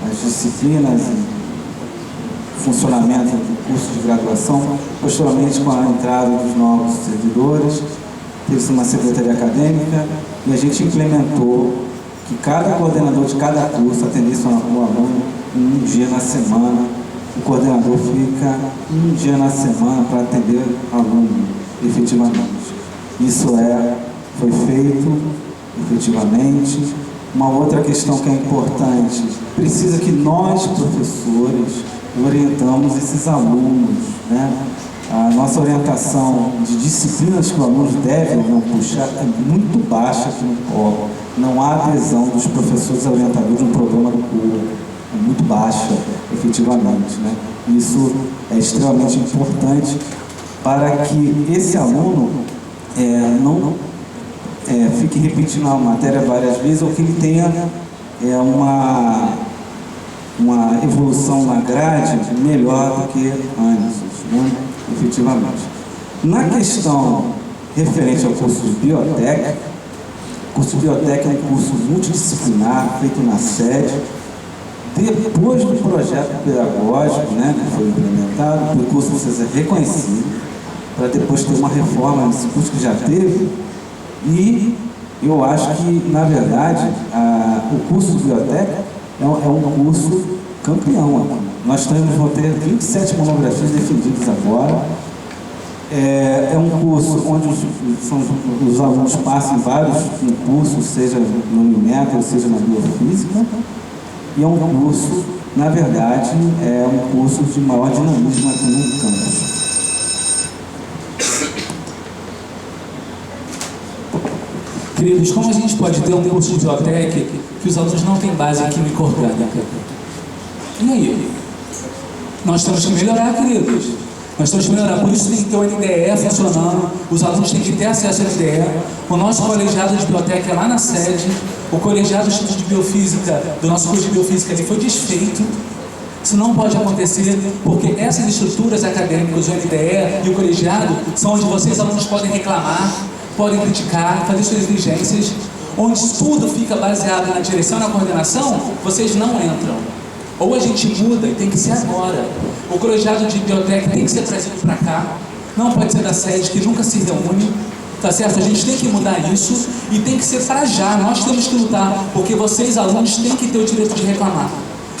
as disciplinas e funcionamento do curso de graduação. Posteriormente, com a entrada dos novos servidores, teve-se uma secretaria acadêmica e a gente implementou que cada coordenador de cada curso atendesse o aluno um dia na semana. O coordenador fica um dia na semana para atender o aluno, efetivamente. Isso foi feito, efetivamente. Uma outra questão que é importante, precisa que nós, professores, orientamos esses alunos, né? A nossa orientação de disciplinas que o aluno deve ou não puxar é muito baixa aqui no Polo. Não há adesão dos professores orientadores no programa do Polo. É muito baixa, efetivamente, né? Isso é extremamente importante para que esse aluno não fique repetindo a matéria várias vezes ou que ele tenha uma evolução na grade melhor do que antes, né? Efetivamente. Na questão referente ao curso de Biotec, o curso de Biotec é um curso multidisciplinar, feito na sede. Depois do projeto pedagógico, né, que foi implementado, o curso precisa ser reconhecido, para depois ter uma reforma nesse curso que já teve. E eu acho que, na verdade, o curso de Biotec é um curso campeão aqui. Nós vamos ter 27 monografias defendidas agora. É um curso onde os alunos passam em vários concursos, seja no Unimetro, seja na Biofísica. E é um curso, na verdade, é um curso de maior dinamismo aqui no campus. Queridos, como a gente pode ter um curso de biotec que os alunos não têm base em química orgânica? E aí? Nós temos que melhorar, queridos. Nós temos que melhorar, por isso tem que ter o NDE funcionando, os alunos têm que ter acesso ao NDE. O nosso colegiado de biotec é lá na sede, o colegiado do Instituto de Biofísica, do nosso curso de Biofísica, ele foi desfeito. Isso não pode acontecer, porque essas estruturas acadêmicas, o NDE e o colegiado, são onde vocês, alunos, podem reclamar, podem criticar, fazer suas exigências. Onde tudo fica baseado na direção e na coordenação, vocês não entram. Ou a gente muda, e tem que ser agora. O colegiado de biotec tem que ser trazido para cá. Não pode ser da sede, que nunca se reúne. Tá certo? A gente tem que mudar isso e tem que ser para já. Nós temos que lutar, porque vocês, alunos, têm que ter o direito de reclamar.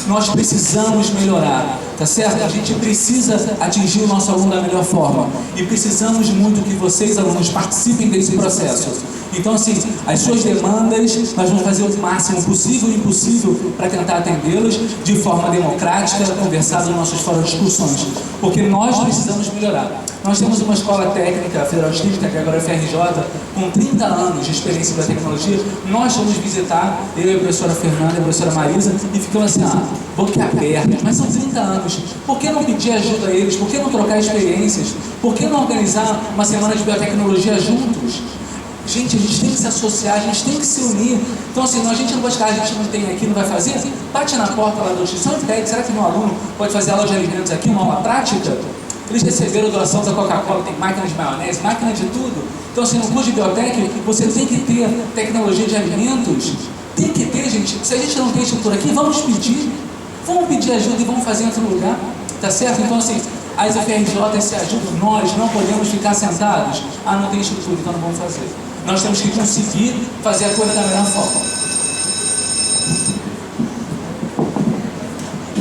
Nós precisamos melhorar, tá certo? A gente precisa atingir o nosso aluno da melhor forma. E precisamos muito que vocês, alunos, participem desse processo. Então, assim, as suas demandas, nós vamos fazer o máximo possível e impossível para tentar atendê-las de forma democrática, conversada nos nossos fóruns de discussões. Porque nós precisamos melhorar. Nós temos uma escola técnica federal de Clínica, que agora é FRJ, com 30 anos de experiência com a tecnologia. Nós fomos visitar, eu e a professora Fernanda e a professora Marisa, e ficamos assim, boquiabertos, mas são 30 anos. Por que não pedir ajuda a eles? Por que não trocar experiências? Por que não organizar uma semana de biotecnologia juntos? Gente, a gente tem que se associar, a gente tem que se unir. Então, assim, a gente não vai ficar, a gente não tem aqui, não vai fazer, bate na porta lá da instituição e pede, será que meu aluno pode fazer aula de alimentos aqui, uma aula prática? Eles receberam doação da Coca-Cola, tem máquina de maionese, máquina de tudo. Então, assim, no curso de biotec, você tem que ter tecnologia de alimentos. Tem que ter, gente. Se a gente não tem estrutura aqui, vamos pedir ajuda e vamos fazer em outro lugar. Tá certo? Então, assim, as FRJ se ajudam, nós não podemos ficar sentados. Não tem estrutura, então não vamos fazer. Nós temos que conseguir fazer a coisa da melhor forma.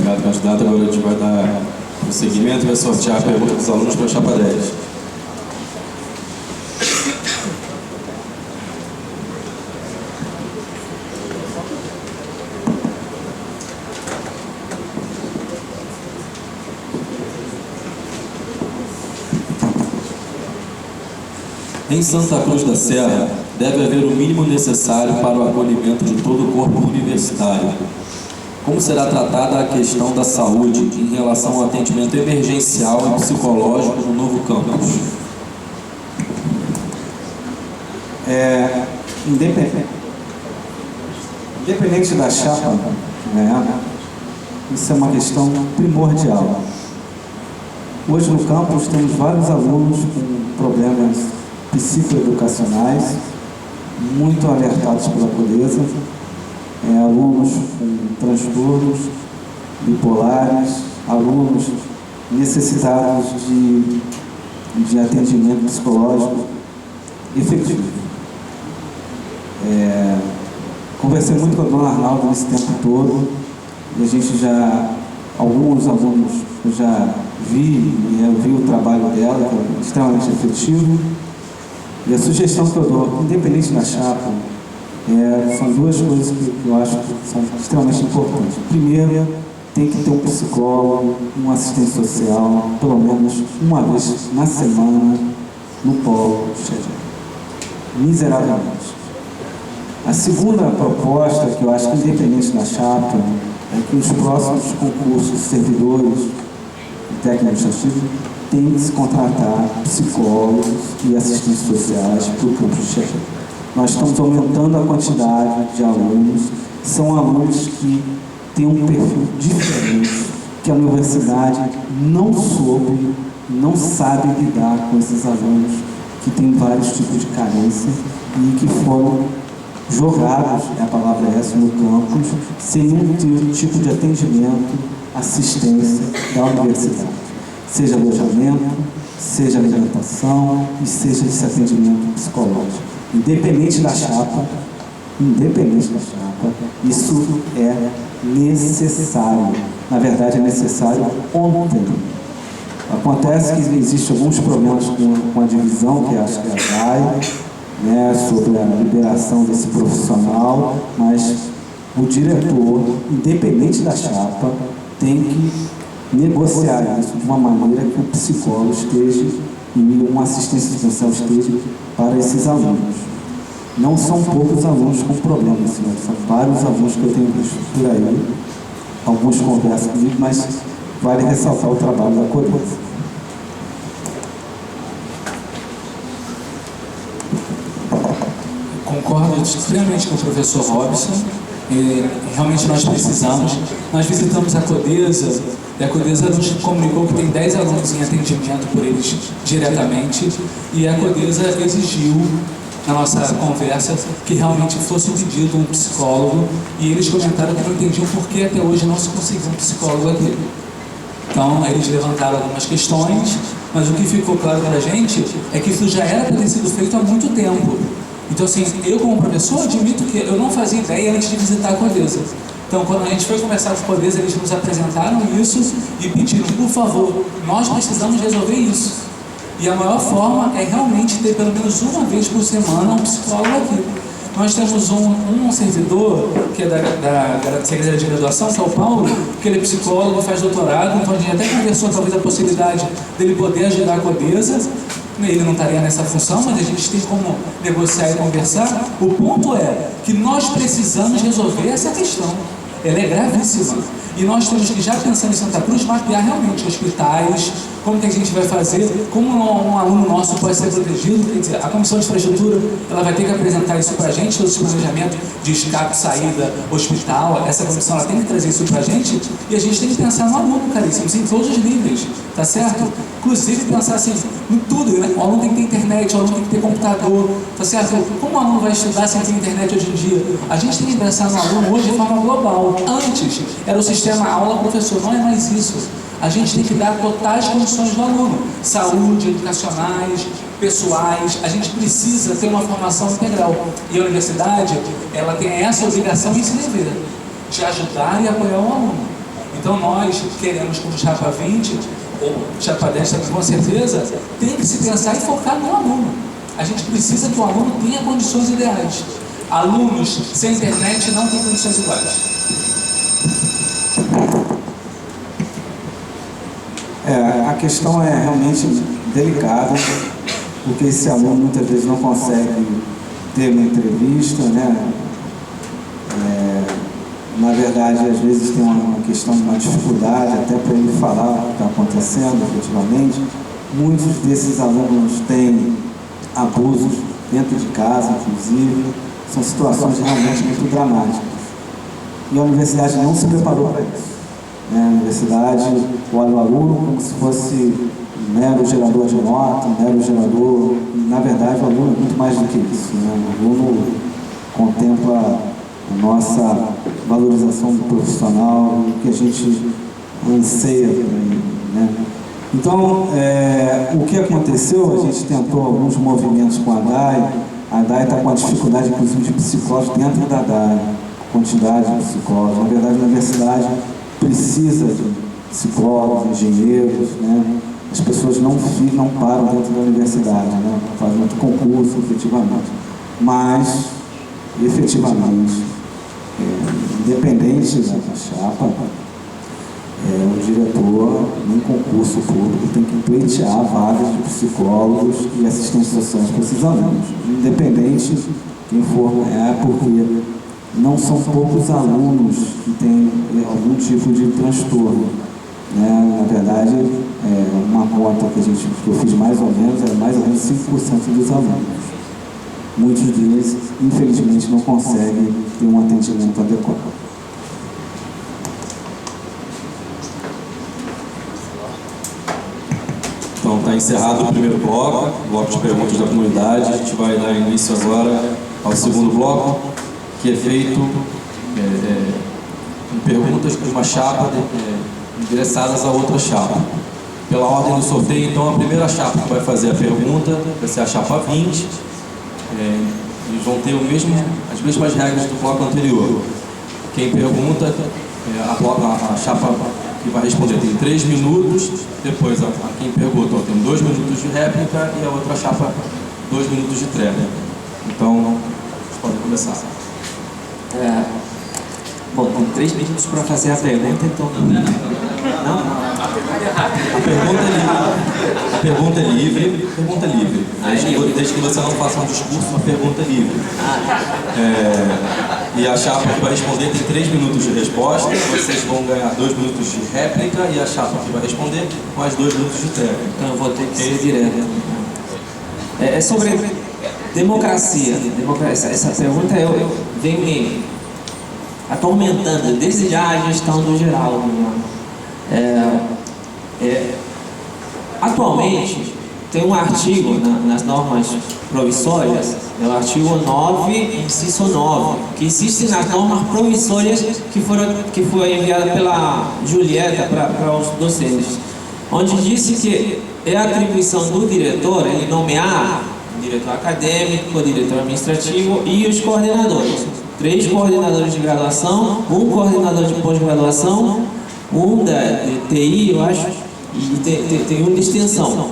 Obrigado, candidato. Agora a gente vai dar prosseguimento e vai sortear a pergunta dos alunos para a chapa 10. Em Santa Cruz da Serra, deve haver o mínimo necessário para o acolhimento de todo o corpo universitário. Como será tratada a questão da saúde em relação ao atendimento emergencial e psicológico no novo campus? Independente da chapa, isso é uma questão primordial. Hoje no campus temos vários alunos com problemas psicoeducacionais, muito alertados pela Codesa, alunos com transtornos bipolares, alunos necessitados de atendimento psicológico efetivo. Conversei muito com a dona Arnaldo nesse tempo todo, e a gente alguns alunos eu já vi o trabalho dela, que é extremamente efetivo. E a sugestão que eu dou, independente da chapa, são duas coisas que eu acho que são extremamente importantes. Primeiro, tem que ter um psicólogo, um assistente social, pelo menos uma vez na semana, no polo miseravelmente. A segunda proposta, que eu acho que independente da chapa, é que os próximos concursos de servidores e técnicos administrativos tem que se contratar psicólogos e assistentes sociais para o campus chefe. Nós estamos aumentando a quantidade de alunos, são alunos que têm um perfil diferente, que a universidade não sabe lidar com esses alunos que têm vários tipos de carência e que foram jogados, a palavra é essa, no campus, sem nenhum tipo de atendimento, assistência da universidade. Seja alojamento, seja alimentação e seja esse atendimento psicológico. Independente da chapa, isso é necessário. Na verdade, é necessário ontem. Acontece que existem alguns problemas com a divisão, que acho que é a DAI, sobre a liberação desse profissional, mas o diretor, independente da chapa, tem que negociar isso de uma maneira que o psicólogo esteja e uma assistência social esteja para esses alunos. Não são poucos alunos com problemas, senhor. São vários alunos que eu tenho visto por aí. Alguns conversam comigo, mas vale ressaltar o trabalho da Codesa. Concordo extremamente com o professor Robson. Realmente nós precisamos. Nós visitamos a Codesa e a Codesa nos comunicou que tem 10 alunos em atendimento por eles diretamente, e a Codesa exigiu, na nossa conversa, que realmente fosse pedido um psicólogo, e eles comentaram que não entendiam por que até hoje não se conseguiu um psicólogo aqui. Então, eles levantaram algumas questões, mas o que ficou claro para a gente é que isso já era para ter sido feito há muito tempo. Então, assim, eu como professor admito que eu não fazia ideia antes de visitar a Codesa. Então, quando a gente foi conversar com a Codesa, eles nos apresentaram isso e pediram, por favor, nós precisamos resolver isso. E a maior forma é realmente ter pelo menos uma vez por semana um psicólogo aqui. Nós temos um servidor, que é da Secretaria de Graduação, que é o Paulo, que ele é psicólogo, faz doutorado, então a gente até conversou talvez a possibilidade dele poder ajudar a Codesa. Ele não estaria nessa função, mas a gente tem como negociar e conversar. O ponto é que nós precisamos resolver essa questão. Ela é gravíssima. E nós temos que, já pensando em Santa Cruz, mapear realmente hospitais, como que a gente vai fazer, como um aluno nosso pode ser protegido. Quer dizer, a Comissão de Infraestrutura, ela vai ter que apresentar isso para a gente, todo esse planejamento de escape, saída, hospital. Essa comissão ela tem que trazer isso para a gente, e a gente tem que pensar no aluno, caríssimos, em todos os níveis, tá certo? Inclusive pensar assim, em tudo, né? O aluno tem que ter internet, o aluno tem que ter computador, tá certo? Como o aluno vai estudar sem ter internet hoje em dia? A gente tem que pensar no aluno hoje de forma global. Antes, era o sistema aula-professor, não é mais isso. A gente tem que dar totais condições do aluno, saúde, educacionais, pessoais. A gente precisa ter uma formação integral. E a universidade, ela tem essa obrigação e esse dever de ajudar e apoiar o aluno. Então nós queremos, como chapa 20 ou chapa 10, com certeza, tem que se pensar e focar no aluno. A gente precisa que o aluno tenha condições ideais. Alunos sem internet não têm condições iguais. A questão é realmente delicada, porque esse aluno muitas vezes não consegue ter uma entrevista, né? Na verdade, às vezes tem uma questão de uma dificuldade até para ele falar o que está acontecendo efetivamente. Muitos desses alunos têm abusos dentro de casa, inclusive. São situações realmente muito dramáticas. E a universidade não se preparou para isso. A universidade olha o aluno como se fosse um mero gerador de nota, um mero gerador. Na verdade, o aluno é muito mais do que isso. O aluno contempla a nossa valorização do profissional, o que a gente anseia por aí, né? Então, o que aconteceu? A gente tentou alguns movimentos com a DAE está com a dificuldade, inclusive, de psicólogos dentro da DAE, quantidade de psicólogos. Na verdade, a universidade precisa de psicólogos, engenheiros, né? As pessoas não param dentro da universidade, né? Fazem muito concurso, efetivamente. Mas, efetivamente, independente da chapa, o diretor, num concurso público, tem que pleitear vagas de psicólogos e assistentes sociais para esses alunos, independente de quem for, porque não são poucos alunos que têm algum tipo de transtorno. Na verdade, uma conta que eu fiz mais ou menos, é mais ou menos 5% dos alunos. Muitos deles, infelizmente, não conseguem ter um atendimento adequado. Então, está encerrado o primeiro bloco de perguntas da comunidade. A gente vai dar início agora ao segundo bloco, que é feito em perguntas de uma chapa endereçadas a outra chapa. Pela ordem do sorteio, então, a primeira chapa que vai fazer a pergunta vai ser a chapa 20. Eles vão ter as mesmas regras do bloco anterior. Quem pergunta, a chapa que vai responder tem 3 minutos, depois quem perguntou tem 2 minutos de réplica e a outra chapa 2 minutos de tréplica. Então, vocês podem começar. Bom, tem 3 minutos para fazer a pergunta, então... Não? A pergunta é livre. Desde que você não faça um discurso, uma pergunta é livre. E a chapa que vai responder tem 3 minutos de resposta, vocês vão ganhar 2 minutos de réplica e a chapa que vai responder mais 2 minutos de tréplica. Então eu vou ter que ser direto. É sobre democracia. Essa pergunta vem me atormentando desde já a gestão do Geraldo. Atualmente, tem um artigo nas normas provissórias, o artigo 9, inciso 9, que existe nas normas provissórias que foi enviada pela Julieta para os docentes, onde disse que é atribuição do diretor ele nomear o diretor acadêmico, o diretor administrativo e os coordenadores. 3 coordenadores de graduação, 1 coordenador de pós-graduação, 1 da TI, eu acho, e tem 1 de extensão.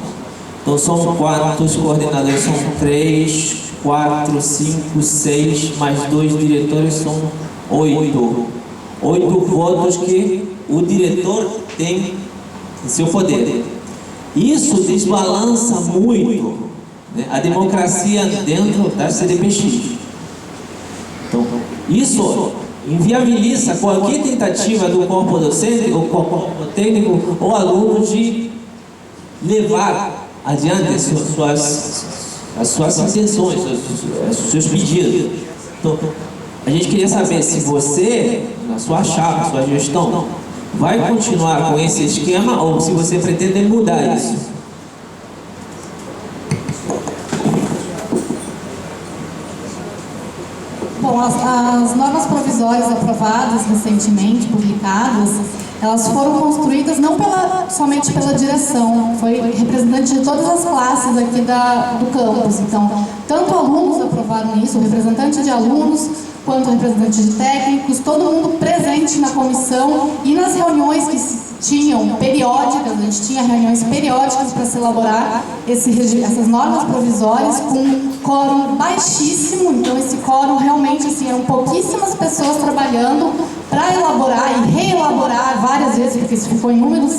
Então são 4 coordenadores, são 3, 4, 5, 6, mais 2 diretores, são 8. 8 votos que o diretor tem em seu poder. Isso desbalança muito, né, a democracia dentro da CDPX. Então, isso inviabiliza qualquer tentativa do corpo docente, ou corpo técnico, ou aluno de levar adiante as suas intenções, os seus pedidos. Então, a gente queria saber se você, na sua chapa, sua gestão, vai continuar com esse esquema ou se você pretende mudar isso. Bom, as normas provisórias aprovadas recentemente, publicadas, elas foram construídas não somente pela direção, foi representante de todas as classes aqui do campus. Então, tanto alunos aprovaram isso, representante de alunos, quanto representantes de técnicos, todo mundo presente na comissão e nas reuniões que se tinham periódicas, a gente tinha reuniões periódicas para se elaborar essas normas provisórias com quórum baixíssimo, então esse quórum realmente assim, eram pouquíssimas pessoas trabalhando para elaborar e reelaborar várias vezes, porque isso ficou em números,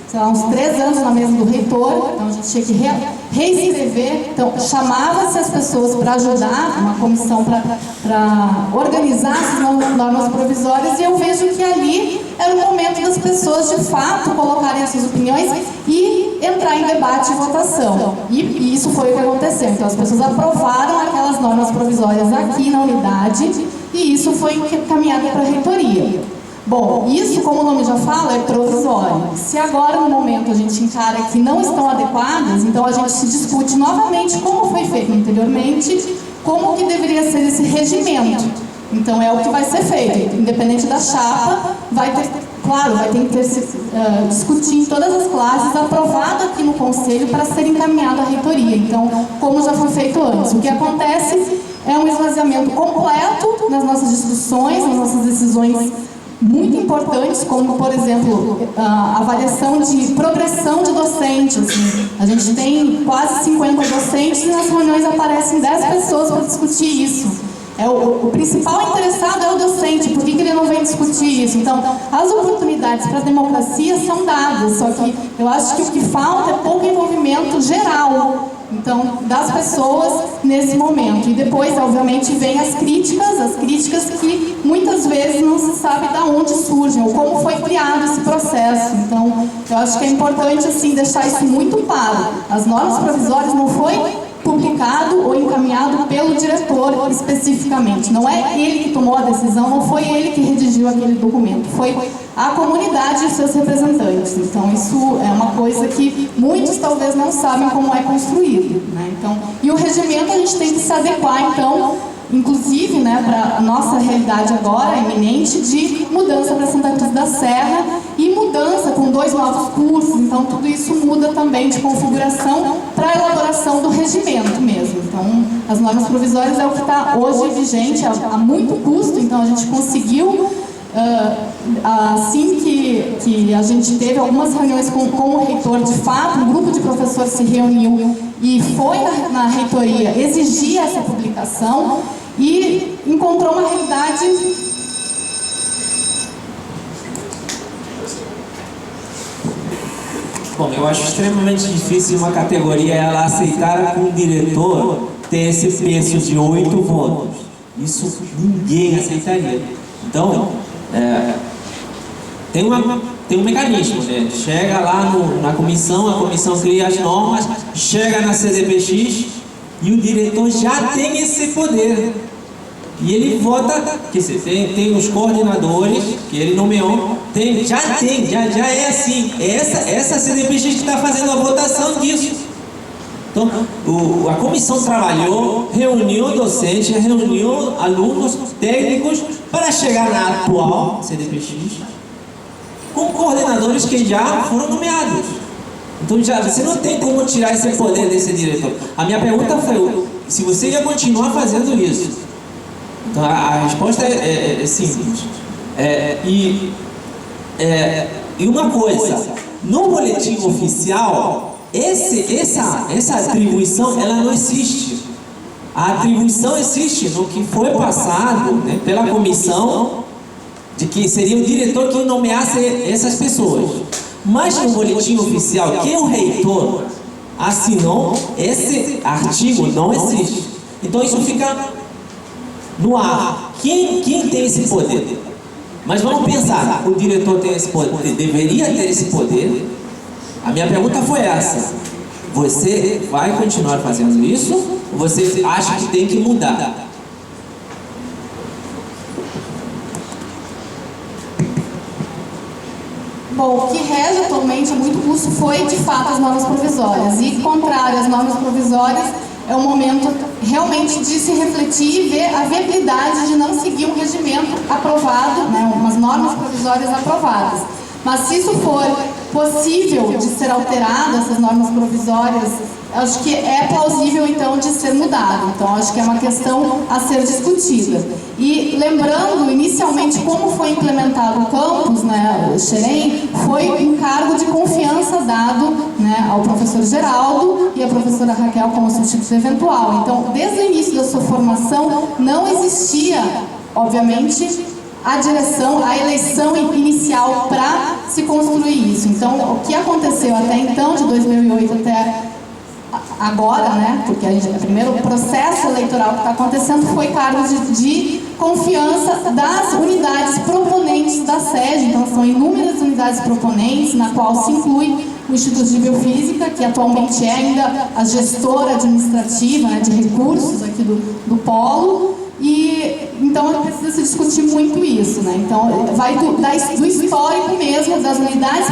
sei lá, uns 3 anos na mesa do reitor, então a gente tinha que reescrever, então chamava-se as pessoas para ajudar, uma comissão para organizar essas normas provisórias, e eu vejo que ali era o momento das pessoas de fato colocarem as suas opiniões e entrar em debate e votação. E isso foi o que aconteceu. Então as pessoas aprovaram aquelas normas provisórias aqui na unidade e isso foi encaminhado para a reitoria. Bom, isso, como o nome já fala, é provisório. Se agora, no momento, a gente encara que não estão adequadas, então a gente se discute novamente como foi feito anteriormente, como que deveria ser esse regimento. Então é o que vai ser feito, independente da chapa, vai ter, claro, vai ter que discutir em todas as classes, aprovado aqui no Conselho para ser encaminhado à reitoria. Então, como já foi feito antes, o que acontece é um esvaziamento completo nas nossas discussões, nas nossas decisões muito importantes, como, por exemplo, a avaliação de progressão de docentes. A gente tem quase 50 docentes e nas reuniões aparecem 10 pessoas para discutir isso. O principal interessado é o docente, por que ele não vem discutir isso? Então, as oportunidades para a democracia são dadas, só que eu acho que o que falta é pouco envolvimento geral, então, das pessoas nesse momento. E depois, obviamente, vem as críticas que muitas vezes não se sabe de onde surgem, ou como foi criado esse processo. Então, eu acho que é importante, assim, deixar isso muito claro. As normas provisórias não foi publicado ou encaminhado pelo diretor especificamente. Não é ele que tomou a decisão, não foi ele que redigiu aquele documento, foi a comunidade e os seus representantes. Então isso é uma coisa que muitos talvez não sabem como é construído, né? Então, e o regimento a gente tem que se adequar, então, inclusive, né, para a nossa realidade agora iminente de mudança para Santa Cruz da Serra e mudança com 2 novos cursos, então tudo isso muda também de configuração para a elaboração do regimento mesmo. Então, as normas provisórias é o que está hoje vigente a muito custo, então a gente conseguiu, assim que a gente teve algumas reuniões com o reitor, de fato, um grupo de professores se reuniu e foi na reitoria exigir essa publicação e encontrou uma realidade. Bom, eu acho extremamente difícil uma categoria ela aceitar um diretor ter esse peso de 8 votos. Isso ninguém aceitaria. Então, tem um mecanismo, né? Chega lá na comissão, a comissão cria as normas, chega na CDPX e o diretor já tem esse poder. E ele vota, quer dizer, tem os coordenadores que ele nomeou, já é assim. É essa CDPX que está fazendo a votação disso. Então, a comissão trabalhou, reuniu docentes, reuniu alunos, técnicos, para chegar na atual CDPX, com coordenadores que já foram nomeados. Então, você não tem como tirar esse poder desse diretor. A minha pergunta foi, se você ia continuar fazendo isso? Então, a resposta é simples. E uma coisa, no boletim oficial, essa atribuição, ela não existe. A atribuição existe no que foi passado, né, pela comissão, de que seria o diretor que nomeasse essas pessoas. Mas no boletim oficial que o reitor assinou, esse artigo não existe. Então isso fica no ar. Quem tem esse poder? Mas vamos pensar, o diretor tem esse poder, deveria ter esse poder? A minha pergunta foi essa. Você vai continuar fazendo isso? Ou você acha que tem que mudar? Bom, o que rege atualmente a muito custo foi, de fato, as normas provisórias. E, contrário às normas provisórias, é o momento realmente de se refletir e ver a viabilidade de não seguir um regimento aprovado, né, umas normas provisórias aprovadas. Mas se isso for possível de ser alterado, essas normas provisórias, acho que é plausível, então, de ser mudado. Então, acho que é uma questão a ser discutida. E lembrando, inicialmente, como foi implementado o campus, né, o Xerém, foi um cargo de confiança dado, né, ao professor Geraldo e à professora Raquel como substituto eventual. Então, desde o início da sua formação, não existia, obviamente, a direção, a eleição inicial para se construir isso. Então, o que aconteceu até então, de 2008 até agora, né, porque o primeiro processo eleitoral que está acontecendo foi cargos de confiança das unidades proponentes da sede. Então, são inúmeras unidades proponentes, na qual se inclui o Instituto de Biofísica, que atualmente é ainda a gestora administrativa, né, de recursos aqui do polo. E então precisa se discutir muito isso, né? Então vai do histórico mesmo das unidades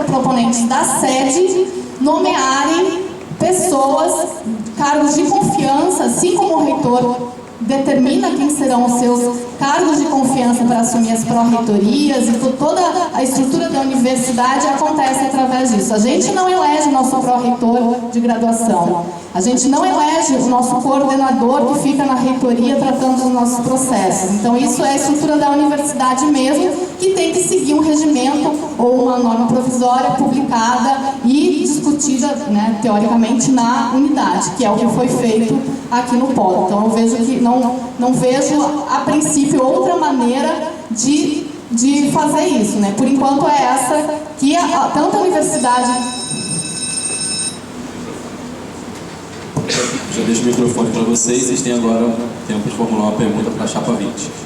proponentes da sede nomearem pessoas, cargos de confiança, assim como o reitor determina quem serão os seus cargos de confiança para assumir as pró-reitorias, e toda a estrutura da universidade acontece através disso. A gente não elege o nosso pró-reitor de graduação, a gente não elege o nosso coordenador que fica na reitoria tratando dos nossos processos. Então isso é a estrutura da universidade mesmo, que tem que seguir um regimento ou uma norma provisória publicada e discutida, né, teoricamente na unidade, que é o que foi feito aqui no polo. Então eu vejo que não vejo a princípio outra maneira de fazer isso, né? Por enquanto é essa que tanto a universidade... Já deixo o microfone para vocês têm agora tempo de formular uma pergunta para a Chapa 20.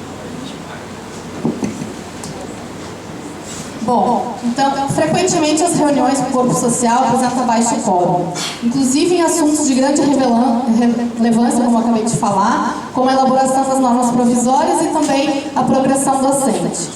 Bom, então, frequentemente as reuniões do corpo social apresentam baixo quórum, inclusive em assuntos de grande relevância, como eu acabei de falar, como a elaboração das normas provisórias e também a progressão docente.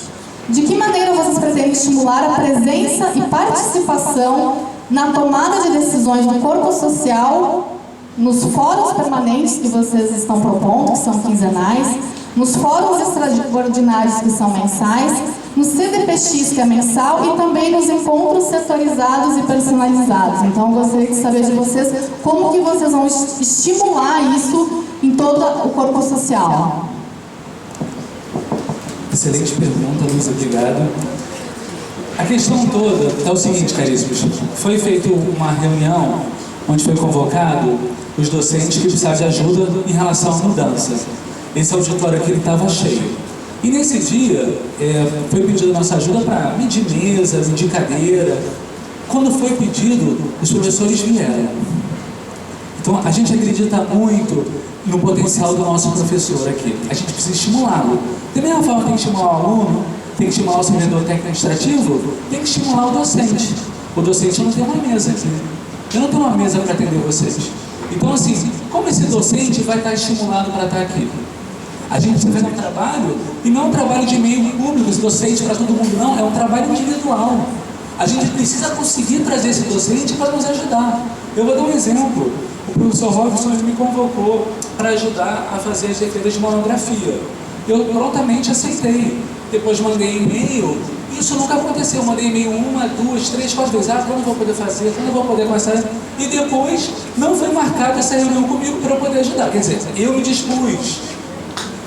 De que maneira vocês pretendem estimular a presença e participação na tomada de decisões do corpo social, nos fóruns permanentes que vocês estão propondo, que são quinzenais, nos fóruns extraordinários, que são mensais, no CDPX, que é mensal, e também nos encontros setorizados e personalizados? Então, eu gostaria de saber de vocês como que vocês vão estimular isso em todo o corpo social. Excelente pergunta, Luiz, obrigado. A questão toda é o seguinte, caríssimos. Foi feita uma reunião onde foi convocado os docentes que precisavam de ajuda em relação à mudança. Esse auditório aqui estava cheio. E nesse dia, foi pedido nossa ajuda para medir mesa, medir cadeira. Quando foi pedido, os professores vieram. Então, a gente acredita muito no potencial do nosso professor aqui. A gente precisa estimulá-lo. Da mesma forma que tem que estimular o aluno, tem que estimular o servidor técnico administrativo, tem que estimular o docente. O docente não tem uma mesa aqui. Eu não tenho uma mesa para atender vocês. Então, assim, como esse docente vai estar estimulado para estar aqui? A gente precisa fazer um trabalho, e não é um trabalho de meio público, esse docente para todo mundo, não, é um trabalho individual. A gente precisa conseguir trazer esse docente para nos ajudar. Eu vou dar um exemplo. O professor Robson me convocou para ajudar a fazer as defesas de monografia. Eu prontamente aceitei. Depois mandei e-mail. Isso nunca aconteceu. Mandei e-mail 1, 2, 3, 4 vezes. Quando eu vou poder fazer? Quando eu vou poder começar? E depois não foi marcada essa reunião comigo para eu poder ajudar. Quer dizer, eu me dispus.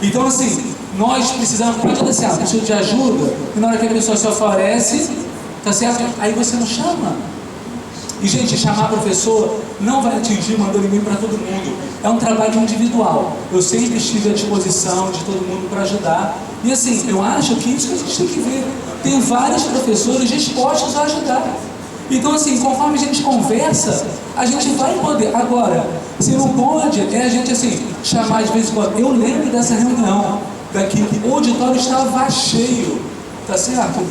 Então, assim, nós precisamos, pode dar certo, preciso de ajuda, e na hora que a pessoa se oferece, tá certo? Aí você não chama. E, gente, chamar professor não vai atingir mandando e-mail para todo mundo. É um trabalho individual. Eu sempre estive à disposição de todo mundo para ajudar. E, assim, eu acho que isso que a gente tem que ver. Tem vários professores dispostos a ajudar. Então, assim, conforme a gente conversa, a gente vai poder. Agora, se não pode, é a gente, assim, chamar de vez em quando. Eu lembro dessa reunião, daqui, o auditório estava cheio, tá certo?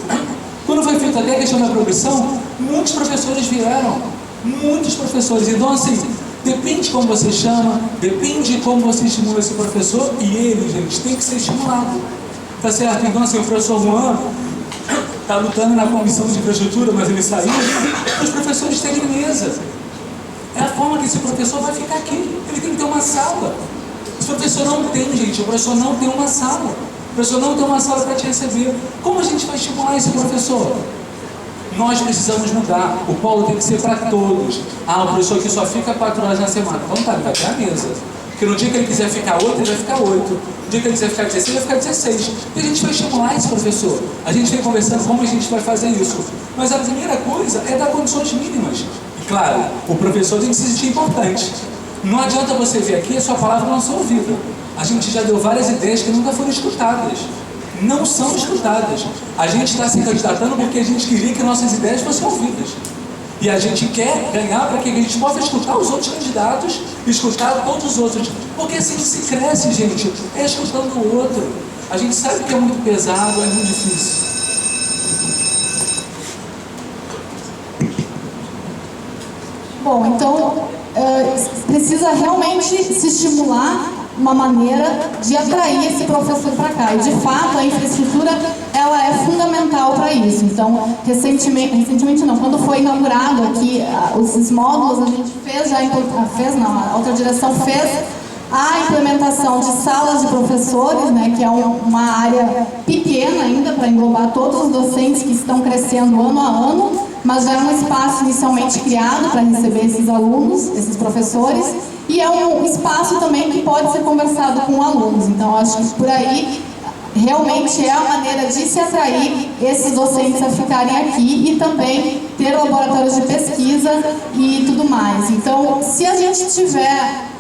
Quando foi feita até a questão da progressão, muitos professores vieram, muitos professores. Então, assim, depende de como você chama, depende de como você estimula esse professor, e ele, gente, tem que ser estimulado, tá certo? Então, assim, o professor Juan está lutando na comissão de infraestrutura, mas ele saiu. Os professores têm mesa. É a forma que esse professor vai ficar aqui. Ele tem que ter uma sala. Esse professor não tem, gente. O professor não tem uma sala. O professor não tem uma sala para te receber. Como a gente vai estimular esse professor? Nós precisamos mudar. O polo tem que ser para todos. Ah, o professor que só fica 4 horas na semana. Então tá, ele vai ter a mesa. Porque no dia que ele quiser ficar 8, ele vai ficar 8. No dia que ele quiser ficar 16, ele vai ficar 16. E a gente vai estimular esse professor. A gente vem conversando como a gente vai fazer isso. Mas a primeira coisa é dar condições mínimas. E claro, o professor tem que se sentir importante. Não adianta você vir aqui e a sua palavra não ser ouvida. A gente já deu várias ideias que nunca foram escutadas. Não são escutadas. A gente está se candidatando porque a gente queria que nossas ideias fossem ouvidas. E a gente quer ganhar para que a gente possa escutar os outros candidatos, escutar todos os outros. Porque assim que se cresce, gente, é escutando o outro. A gente sabe que é muito pesado, é muito difícil. Bom, então precisa realmente se estimular uma maneira de atrair esse professor para cá. E de fato a infraestrutura ela é fundamental para isso. Então recentemente não, quando foi inaugurado aqui esses módulos, a gente a outra direção fez a implementação de salas de professores, né, que é uma área pequena ainda para englobar todos os docentes que estão crescendo ano a ano, mas já é um espaço inicialmente criado para receber esses alunos, esses professores, e é um espaço também que pode ser conversado com alunos. Então, acho que por aí realmente é a maneira de se atrair esses docentes a ficarem aqui e também ter laboratórios de pesquisa e tudo mais. Então, se a gente tiver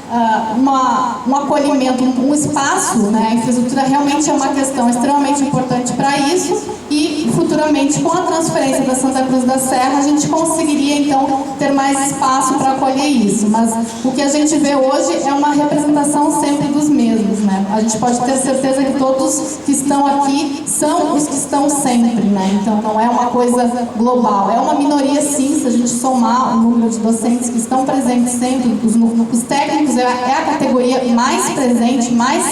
um acolhimento, um espaço, né, a infraestrutura realmente é uma questão extremamente importante para isso, e futuramente com a transferência da Santa Cruz da Serra a gente conseguiria então ter mais espaço para acolher isso. Mas o que a gente vê hoje é uma representação sempre dos mesmos, né? A gente pode ter certeza que todos que estão aqui são os que estão sempre, né? Então não é uma coisa global, é uma minoria sim, se a gente somar o número de docentes que estão presentes sempre, os técnicos é a categoria mais presente, mais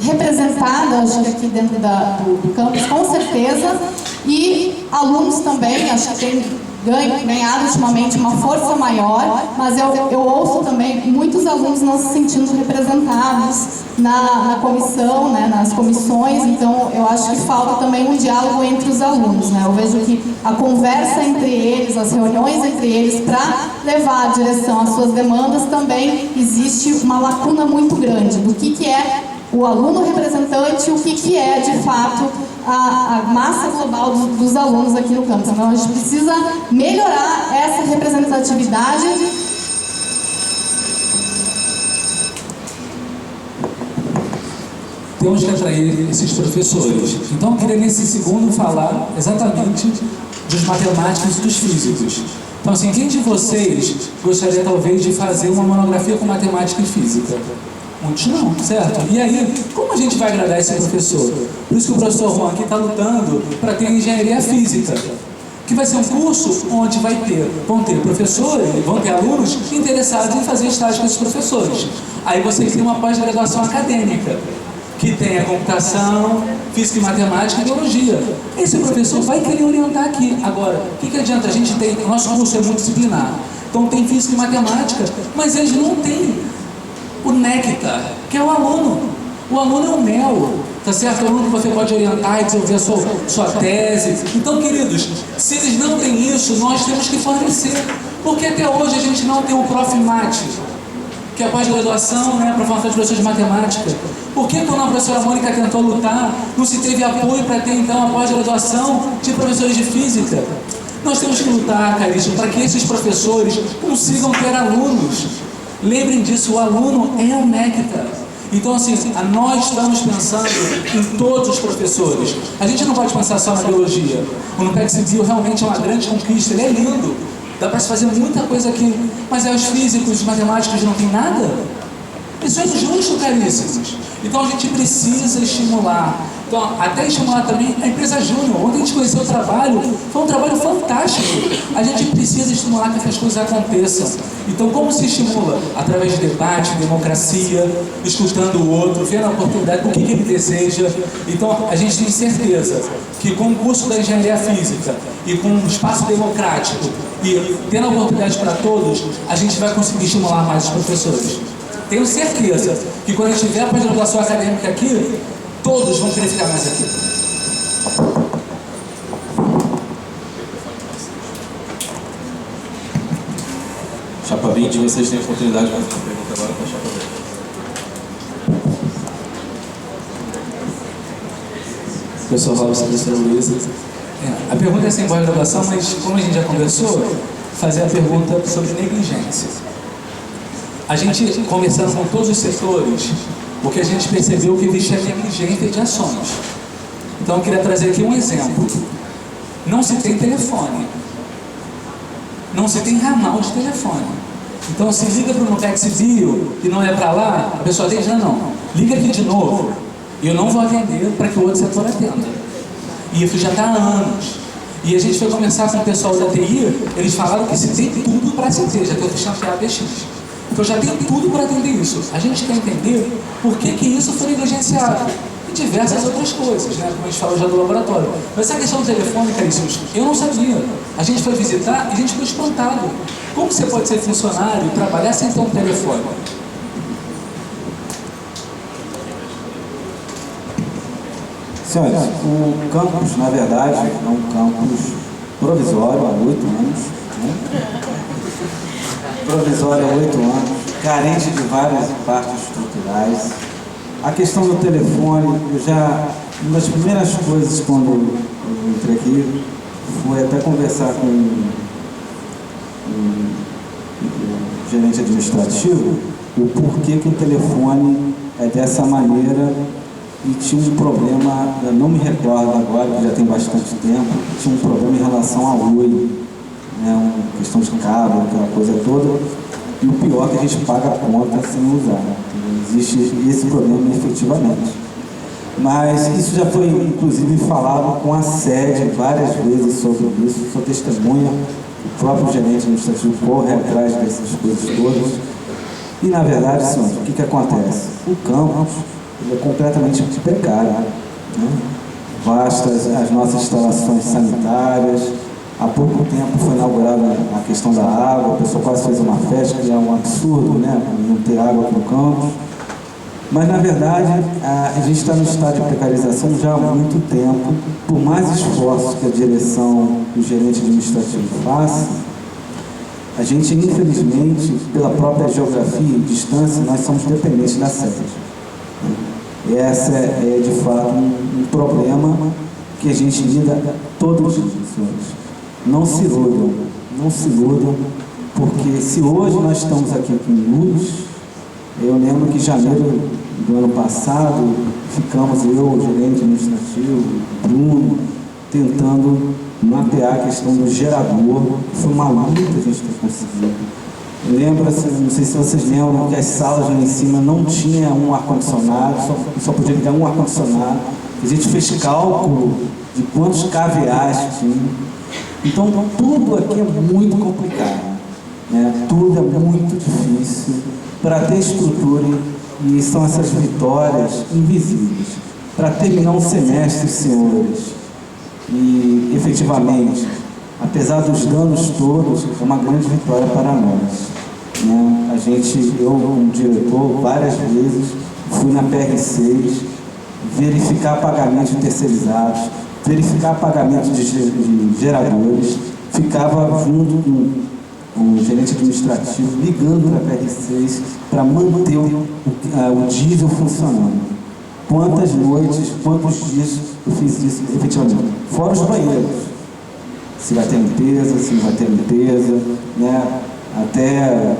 representada, acho que aqui dentro do campus, com certeza, e alunos também, acho que tem ganhado ultimamente uma força maior, mas eu ouço também muitos alunos não se sentindo representados na comissão, né, nas comissões, então eu acho que falta também um diálogo entre os alunos, né? Eu vejo que a conversa entre eles, as reuniões entre eles para levar a direção às suas demandas, também existe uma lacuna muito grande do que é o aluno representante e o que é, de fato, a massa global dos alunos aqui no campus. Então, a gente precisa melhorar essa representatividade. Temos que atrair esses professores. Então, eu queria, nesse segundo, falar exatamente dos matemáticos e dos físicos. Então, assim, quem de vocês gostaria, talvez, de fazer uma monografia com matemática e física? Muitos não, certo? E aí, como a gente vai agradar esse professor? Por isso que o professor Juan aqui está lutando para ter engenharia física, que vai ser um curso onde vão ter professores, vão ter alunos interessados em fazer estágio com esses professores. Aí você cria uma pós-graduação acadêmica, que tem a computação, física e matemática e biologia. Esse professor vai querer orientar aqui. Agora, o que adianta? O nosso curso é multidisciplinar, então tem física e matemática, mas eles não têm o néctar, que é o aluno. O aluno é o mel, tá certo? O aluno que você pode orientar e desenvolver a sua tese. Então, queridos, se eles não têm isso, nós temos que fornecer. Porque até hoje a gente não tem o Prof. Mate, que é a pós-graduação, né, para formação de professores de matemática. Por que quando a professora Mônica tentou lutar, não se teve apoio para ter, então, a pós-graduação de professores de física? Nós temos que lutar, caríssimo, para que esses professores consigam ter alunos. Lembrem disso, o aluno é o néctar. Então, assim, nós estamos pensando em todos os professores. A gente não pode pensar só na biologia. O NUPEC Civil realmente é uma grande conquista, ele é lindo. Dá para se fazer muita coisa aqui. Mas os físicos, os matemáticos não tem nada? Isso é injusto, caríssimos. Então, a gente precisa estimular. Então, até estimular também a empresa Júnior. Ontem a gente conheceu o trabalho, foi um trabalho fantástico. A gente precisa estimular que essas coisas aconteçam. Então, como se estimula? Através de debate, democracia, escutando o outro, vendo a oportunidade, o que ele deseja. Então, a gente tem certeza que com o curso da engenharia física e com um espaço democrático e tendo a oportunidade para todos, a gente vai conseguir estimular mais os professores. Tenho certeza que quando a gente tiver a pós-graduação acadêmica aqui, todos vão querer ficar mais aqui. 20, vocês têm a oportunidade de fazer uma pergunta agora para a chapa 10. Professor Robson, professora Luísa. A pergunta é sem pós-graduação, mas como a gente já conversou, fazer a pergunta sobre negligência. A gente, conversando com todos os setores, o que a gente percebeu que existia negligência de ações. Então eu queria trazer aqui um exemplo. Não se tem telefone. Não se tem ramal de telefone. Então se liga para o Nutex Bio e não é para lá, a pessoa diz, não, liga aqui de novo. E eu não vou atender para que o outro setor atenda. E isso já está há anos. E a gente foi conversar com o pessoal da TI, eles falaram que se tem tudo para se ter, já tem o fichão PABX. Então já tem tudo para atender isso. A gente quer entender por que isso foi negligenciado. E diversas outras coisas, né? Como a gente falou já do laboratório. Mas essa questão do telefone, caríssimos, eu não sabia. A gente foi visitar e a gente ficou espantado. Como você pode ser funcionário e trabalhar sem ter um telefone? Senhores, o campus, na verdade, é um campus provisório há 8 anos. Né? Provisório há 8 anos, carente de várias partes estruturais. A questão do telefone, uma das primeiras coisas quando eu entrei aqui foi até conversar com o gerente administrativo o porquê que o telefone é dessa maneira. E tinha um problema, eu não me recordo agora, que já tem bastante tempo, tinha um problema em relação à Oi, né, uma questão de cabo, aquela coisa toda, e o pior é que a gente paga a conta sem usar. Existe esse problema efetivamente. Mas isso já foi, inclusive, falado com a sede várias vezes sobre isso, sou testemunha, o próprio gerente administrativo corre atrás dessas coisas todas. E, na verdade, senhores, o que acontece? O campus ele é completamente precário, né? Vastas as nossas instalações sanitárias. Há pouco tempo foi inaugurada a questão da água, o pessoal quase fez uma festa, que é um absurdo, né? Não ter água para o campus. Mas, na verdade, a gente está no estado de precarização já há muito tempo. Por mais esforços que a direção e o gerente administrativo façam, a gente, infelizmente, pela própria geografia e distância, nós somos dependentes da sede. Essa é, de fato, um problema que a gente lida todos os dias, senhores. Não se iludam, porque se hoje nós estamos aqui com luz, eu lembro que em janeiro do ano passado, ficamos eu, o gerente administrativo, Bruno, tentando mapear a questão do gerador. Foi uma luta que a gente ter conseguido. Lembra-se, não sei se vocês lembram, que as salas lá em cima não tinham um ar-condicionado, só podia ligar um ar-condicionado. A gente fez cálculo de quantos kVAs tinha. Então, tudo aqui é muito complicado, né? Tudo é muito difícil para ter estrutura, e são essas vitórias invisíveis. Para terminar um semestre, senhores, e efetivamente, apesar dos danos todos, é uma grande vitória para nós. Né? Eu, como diretor, várias vezes fui na PR6 verificar pagamentos terceirizados, verificar pagamento de geradores, ficava junto com o gerente administrativo ligando para a PR6 para manter o diesel funcionando. Quantas noites, quantos dias eu fiz isso efetivamente? Fora os banheiros. Se vai ter limpeza, se não vai ter limpeza, né? Até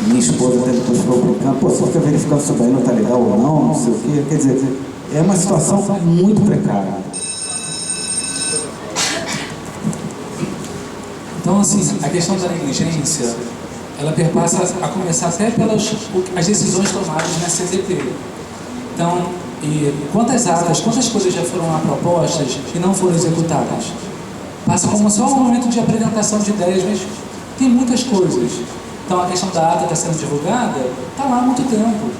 minha esposa até depois ficou brincando, pô, só fica verificando se o banheiro está legal ou não sei o quê. Quer dizer, é uma situação muito precária. Então, assim, a questão da negligência, ela perpassa a começar até pelas as decisões tomadas na CDP. Então, e quantas atas, quantas coisas já foram lá propostas e não foram executadas? Passa como só um momento de apresentação de ideias, mas tem muitas coisas. Então, a questão da ata está sendo divulgada, está lá há muito tempo.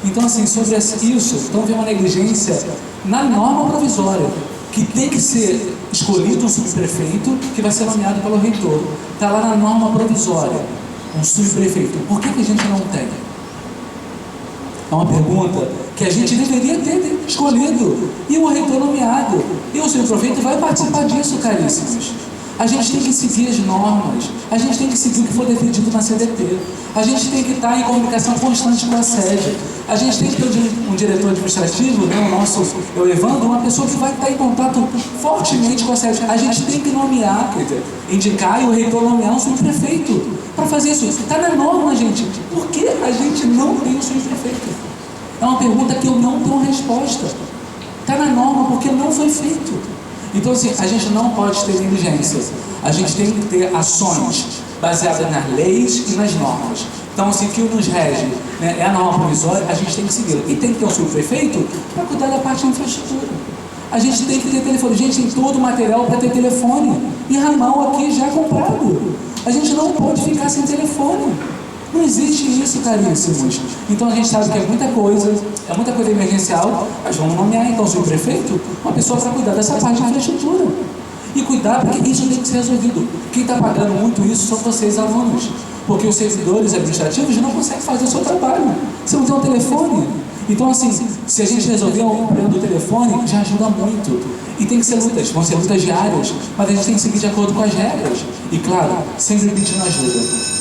Então, assim, sobre isso, então vem uma negligência na norma provisória, que tem que ser escolhido um subprefeito que vai ser nomeado pelo reitor. Está lá na norma provisória, um subprefeito. Por que a gente não tem? É uma pergunta que a gente deveria ter escolhido. E o reitor nomeado. E o subprefeito vai participar disso, caríssimos. A gente tem que seguir as normas, a gente tem que seguir o que for defendido na CDT, a gente tem que estar em comunicação constante com a sede, a gente tem que ter um diretor administrativo, né, o Evandro, uma pessoa que vai estar em contato fortemente com a sede. A gente tem que nomear, quer dizer, indicar e o reitor nomear um subprefeito para fazer isso. Está na norma, gente. Por que a gente não tem um subprefeito? É uma pergunta que eu não tenho resposta. Está na norma porque não foi feito. Então, assim, a gente não pode ter negligência. A gente tem que ter ações baseadas nas leis e nas normas. Então, assim, o que nos rege, né, é a norma provisória, a gente tem que seguir. E tem que ter um subprefeito para cuidar da parte de infraestrutura. A gente tem que ter telefone. Gente, tem todo o material para ter telefone. E ramal aqui já comprado. A gente não pode ficar sem telefone. Não existe isso, caríssimos. Então a gente sabe que é muita coisa emergencial, mas vamos nomear então o subprefeito, uma pessoa para cuidar dessa parte de infraestrutura. E cuidar, porque isso tem que ser resolvido. Quem está pagando muito isso são vocês, alunos. Porque os servidores administrativos não conseguem fazer o seu trabalho. Você não tem um telefone. Então, assim, se a gente resolver o problema do telefone, já ajuda muito. E tem que ser lutas, vão ser lutas diárias, mas a gente tem que seguir de acordo com as regras. E, claro, sempre pedindo ajuda.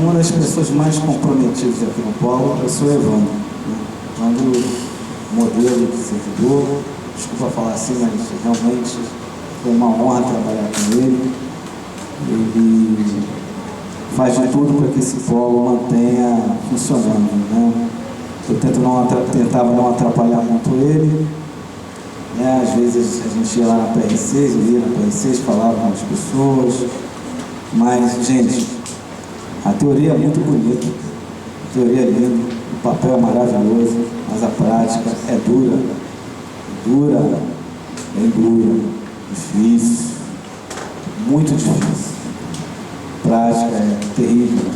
Uma das pessoas mais comprometidas aqui no Polo, eu sou o Evandro. Né? Evandro, modelo de servidor, desculpa falar assim, mas realmente foi uma honra trabalhar com ele. Ele faz de tudo para que esse polo mantenha funcionando. Né? Eu tentava não atrapalhar muito ele. Né? Às vezes a gente ia lá na PRC, eu ia na PRC, falava com as pessoas. Mas, gente, a teoria é muito bonita, a teoria é linda, o papel é maravilhoso, mas a prática é dura, bem dura, difícil, muito difícil. A prática é terrível.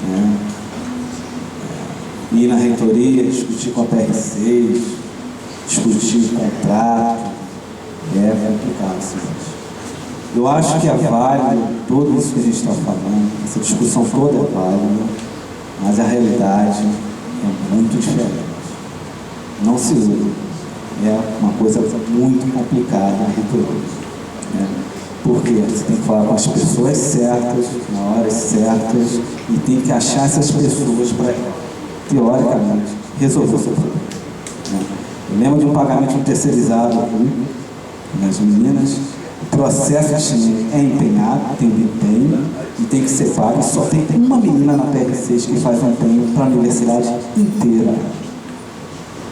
Né? Ir na reitoria, discutir com a PRC, discutir contrato, é complicado, gente. Eu acho que é válido tudo isso que a gente está falando, essa discussão toda é válida, mas a realidade é muito diferente. Não se ilude. É uma coisa muito complicada, rigorosa. Né? Porque você tem que falar com as pessoas certas, na horas certas, e tem que achar essas pessoas para, teoricamente, resolver o seu problema. Né? Eu lembro de um pagamento terceirizado nas meninas. O processo é empenhado, tem um empenho e tem que ser pago. Só tem uma menina na PRC que faz um empenho para a universidade inteira.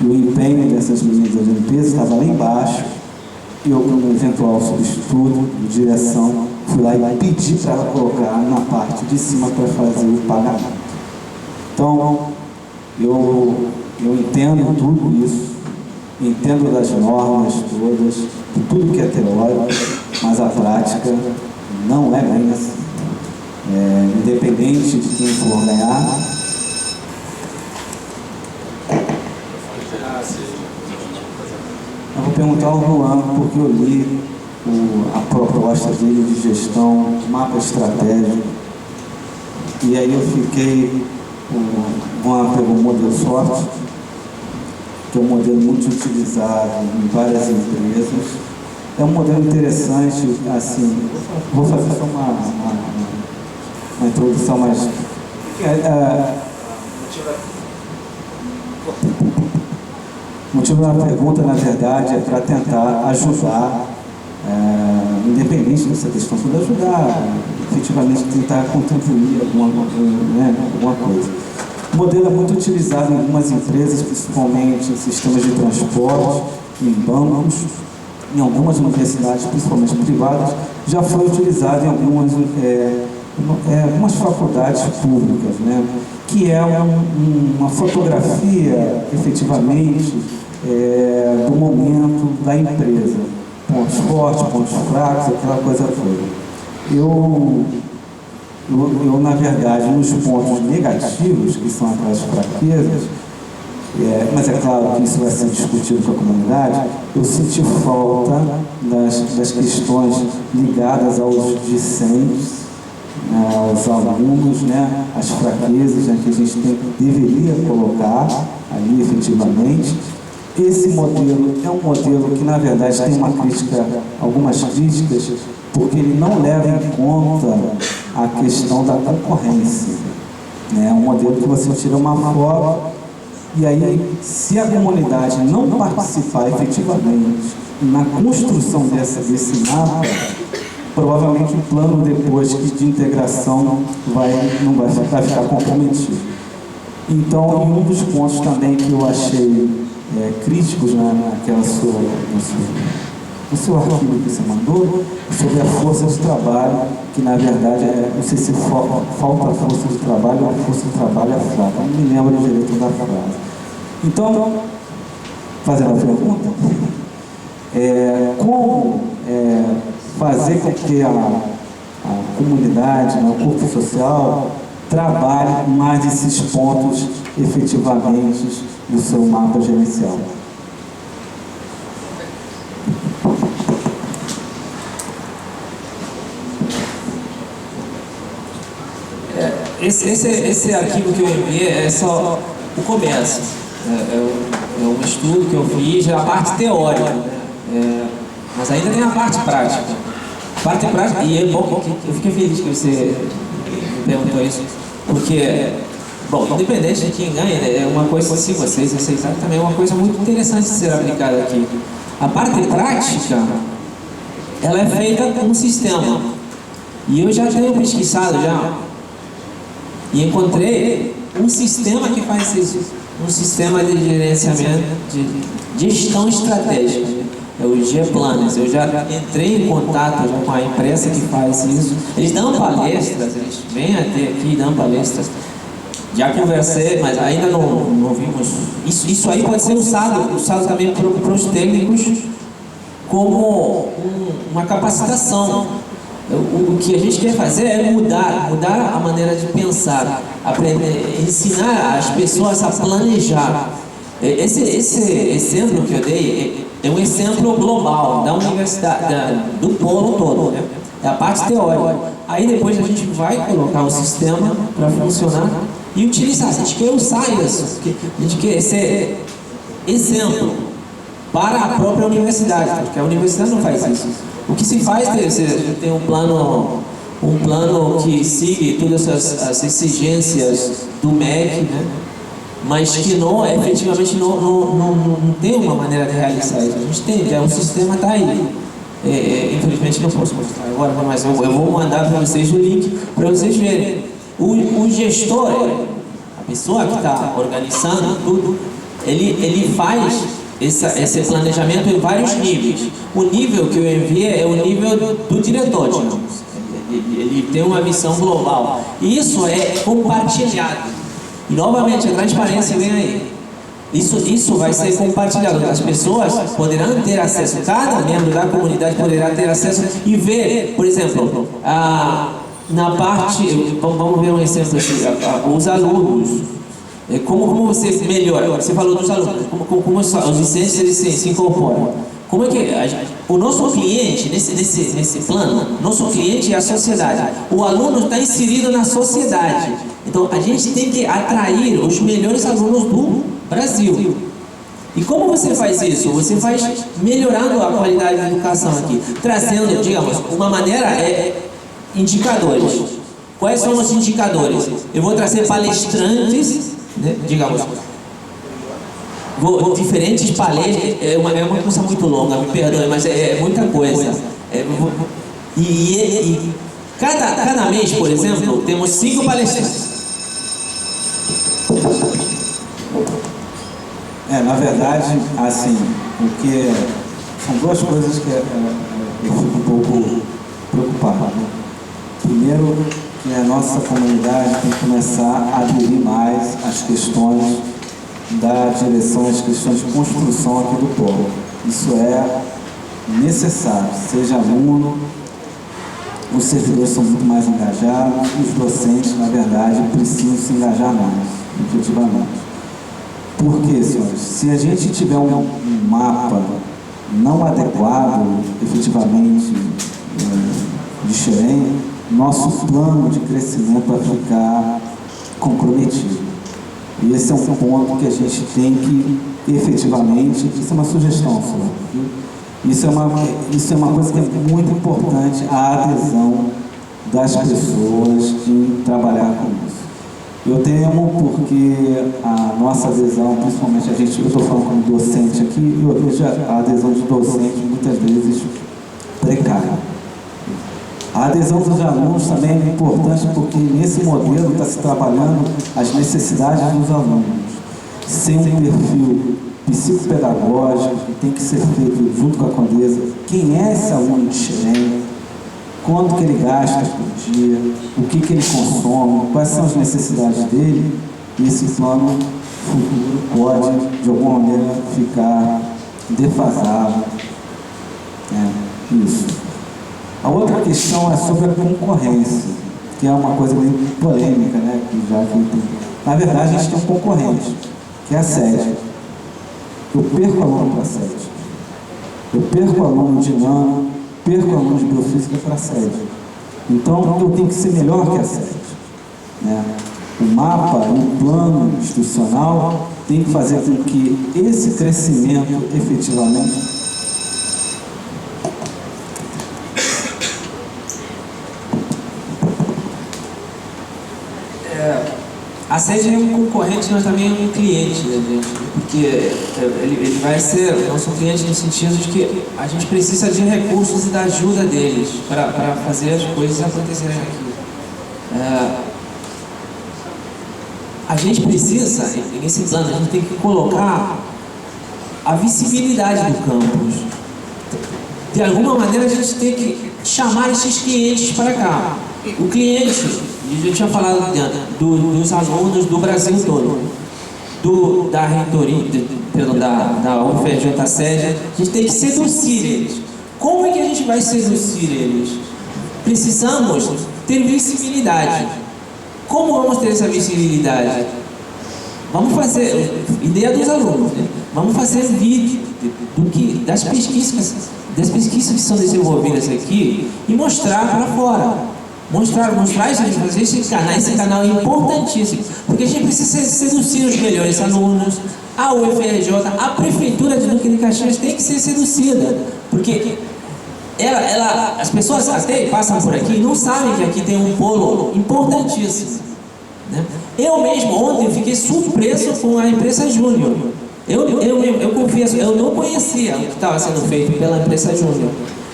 E o empenho dessas meninas de limpeza estava lá embaixo. E eu, como eventual substituto de direção, fui lá e pedi para ela colocar na parte de cima para fazer o pagamento. Então, eu entendo tudo isso, entendo das normas todas, de tudo que é teórico, mas a prática não é bem assim. Independente de quem for ganhar. Eu vou perguntar ao Juan, porque eu li a proposta dele de gestão, mapa estratégico, e aí eu fiquei, o Juan pegou o modelo SWOT, que é um modelo muito utilizado em várias empresas. É um modelo interessante, assim, vou fazer só uma introdução, mas o motivo da pergunta, na verdade, é para tentar ajudar, independente dessa questão, para ajudar, efetivamente, tentar contribuir alguma coisa. O modelo é muito utilizado em algumas empresas, principalmente em sistemas de transporte, em bancos, em algumas universidades, principalmente privadas, já foi utilizado em algumas faculdades públicas, né? Que é uma fotografia, efetivamente, do momento da empresa. Pontos fortes, pontos fracos, aquela coisa toda. Eu, na verdade, nos pontos negativos, que são aquelas fraquezas, mas é claro que isso vai ser discutido com a comunidade, eu senti falta das questões ligadas aos discentes, aos alunos, né, as fraquezas, né, que a gente deveria colocar ali efetivamente, esse modelo é um modelo que, na verdade, tem algumas críticas, porque ele não leva em conta a questão da concorrência. É um modelo que você tira uma foto e aí, se a comunidade não participar efetivamente na construção desse mapa, provavelmente o plano depois de integração não vai ficar comprometido. Então, um dos pontos também que eu achei críticos no seu arquivo que você mandou, sobre a força de trabalho, que na verdade não sei se falta a força de trabalho ou a força de trabalho é fraca, não me lembro direito da frase. Então, fazendo a pergunta, como fazer com que a comunidade, o corpo social, trabalhe mais esses pontos efetivamente do seu mapa gerencial? Esse arquivo que eu enviei é só o começo. É um estudo que eu fiz, a parte teórica, né? Mas ainda tem a parte prática. E é bom que eu fiquei feliz que você me perguntou isso, porque, bom, independente de quem ganha, é uma coisa, se vocês aceitarem, também é uma coisa muito interessante de ser aplicada aqui. A parte prática, ela é feita com um sistema. E eu já tenho pesquisado e encontrei um sistema que faz isso, um sistema de gerenciamento, de gestão estratégica, é o G-Planners. Eu já entrei em contato com a empresa que faz isso. Eles dão palestras, eles vêm até aqui e dão palestras. Já conversei, mas ainda não vimos. Isso aí pode ser usado também para os técnicos como uma capacitação. O que a gente quer fazer é mudar a maneira de pensar, aprender, ensinar as pessoas a planejar. Esse exemplo que eu dei é um exemplo global da universidade, do polo todo, né? É a parte teórica. Aí depois a gente vai colocar o sistema para funcionar e utilizar. A gente quer usar isso, a gente quer ser exemplo para a própria universidade, porque a universidade não faz isso. O que se faz é ter um plano que siga todas as exigências do MEC, né? Mas que efetivamente não tem uma maneira de realizar isso. A gente tem, já o sistema está aí. Infelizmente não posso mostrar agora, mas eu vou mandar para vocês o link para vocês verem. O gestor, a pessoa que está organizando tudo, ele faz esse planejamento em vários níveis. O nível que eu enviei é o nível do diretor, digamos. Ele tem uma visão global. E isso é compartilhado. E novamente a transparência vem aí. Isso vai ser compartilhado. As pessoas poderão ter acesso, cada membro da comunidade poderá ter acesso e ver, por exemplo, na parte, vamos ver um exemplo aqui, os alunos. Como você melhora? Você falou dos alunos, como os discentes eles se incorporam. Como é que o nosso cliente, nesse plano, nosso cliente é a sociedade. O aluno está inserido na sociedade. Então, a gente tem que atrair os melhores alunos do Brasil. E como você faz isso? Você faz melhorando a qualidade da educação aqui, trazendo, digamos, uma maneira indicadores. Quais são os indicadores? Eu vou trazer palestrantes, né, digamos, diferentes palestras, é uma coisa muito longa, me perdoe, mas é muita coisa. Cada mês, por exemplo, temos 5 palestrantes. Na verdade, assim, porque são duas coisas que eu fico um pouco preocupado. Primeiro, que a nossa comunidade tem que começar a aderir mais às questões da direção, às questões de construção aqui do polo. Isso é necessário, seja aluno, os servidores são muito mais engajados, os docentes, na verdade, precisam se engajar mais, efetivamente. Por quê, senhores? Se a gente tiver um mapa não adequado, efetivamente, de Xerém, nosso plano de crescimento vai ficar comprometido. E esse é um ponto que a gente tem que, efetivamente, isso é uma sugestão sua, viu? Isso é uma coisa que é muito importante, a adesão das pessoas em trabalhar com isso. Eu temo porque a nossa adesão, principalmente a gente, eu estou falando como docente aqui, eu vejo a adesão de docente muitas vezes precária. A adesão dos alunos também é importante porque nesse modelo está se trabalhando as necessidades dos alunos. Sem um perfil psicopedagógico que tem que ser feito junto com a Condesa, quem é esse aluno de Xerém, quanto que ele gasta por dia, o que ele consome, quais são as necessidades dele, e esse plano futuro pode, de alguma maneira, ficar defasado. Isso. A outra questão é sobre a concorrência, que é uma coisa meio polêmica, né? Na verdade, a gente tem um concorrente, que é a sede. Eu perco aluno para a sede. Eu perco aluno de nano, perco aluno de biofísica para a sede. Então, eu tenho que ser melhor que a sede. Né? O mapa, o plano institucional tem que fazer com que esse crescimento efetivamente a sede é um concorrente, mas também é um cliente da gente, porque ele vai ser nosso cliente no sentido de que a gente precisa de recursos e da ajuda deles para fazer as coisas acontecerem aqui. A gente precisa, nesse plano, a gente tem que colocar a visibilidade do campus. De alguma maneira, a gente tem que chamar esses clientes para cá. O cliente, a gente tinha falado dos alunos do Brasil todo, da reitoria, da UFRJ sede, a gente tem que seduzir eles. Como é que a gente vai seduzir eles? Precisamos ter visibilidade. Como vamos ter essa visibilidade? Vamos fazer, ideia dos alunos, né? Vamos fazer vídeo das pesquisas que são desenvolvidas aqui e mostrar para fora. Mostrar fazer esse canal é importantíssimo, porque a gente precisa seduzir os melhores alunos, a UFRJ, a Prefeitura de Duque de Caxias tem que ser seduzida, porque as pessoas até passam por aqui e não sabem que aqui tem um polo importantíssimo. Né? Eu mesmo ontem fiquei surpreso com a empresa Júnior. Eu confesso, eu não conhecia o que estava sendo feito pela empresa Júnior.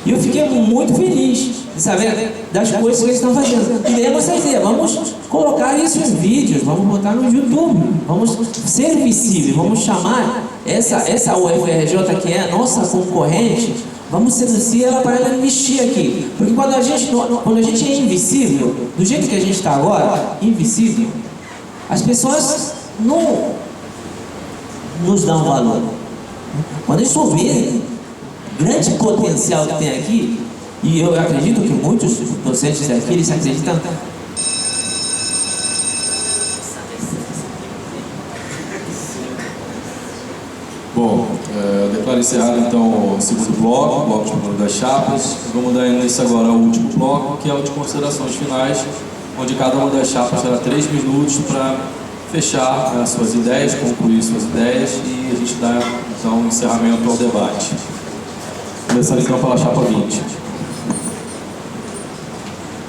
E eu fiquei muito feliz de saber das coisas que eles estão fazendo. E demos essa ideia, vamos colocar isso em vídeos, vamos botar no YouTube, vamos ser visíveis, vamos chamar essa UFRJ, que é a nossa concorrente, vamos seduzir ela para ela investir aqui. Porque quando a gente é invisível, do jeito que a gente está agora, invisível, as pessoas não nos dão valor. Quando eles souberem grande potencial que tem aqui, e eu acredito que muitos docentes daqui, eles acreditam. Bom, declaro encerrado então o segundo bloco, o bloco de primeiro das chapas. Vamos dar início agora ao último bloco, que é o de considerações finais, onde cada uma das chapas terá 3 minutos para fechar as suas ideias, concluir suas ideias e a gente dá então encerramento ao debate. Começando então pela chapa 20.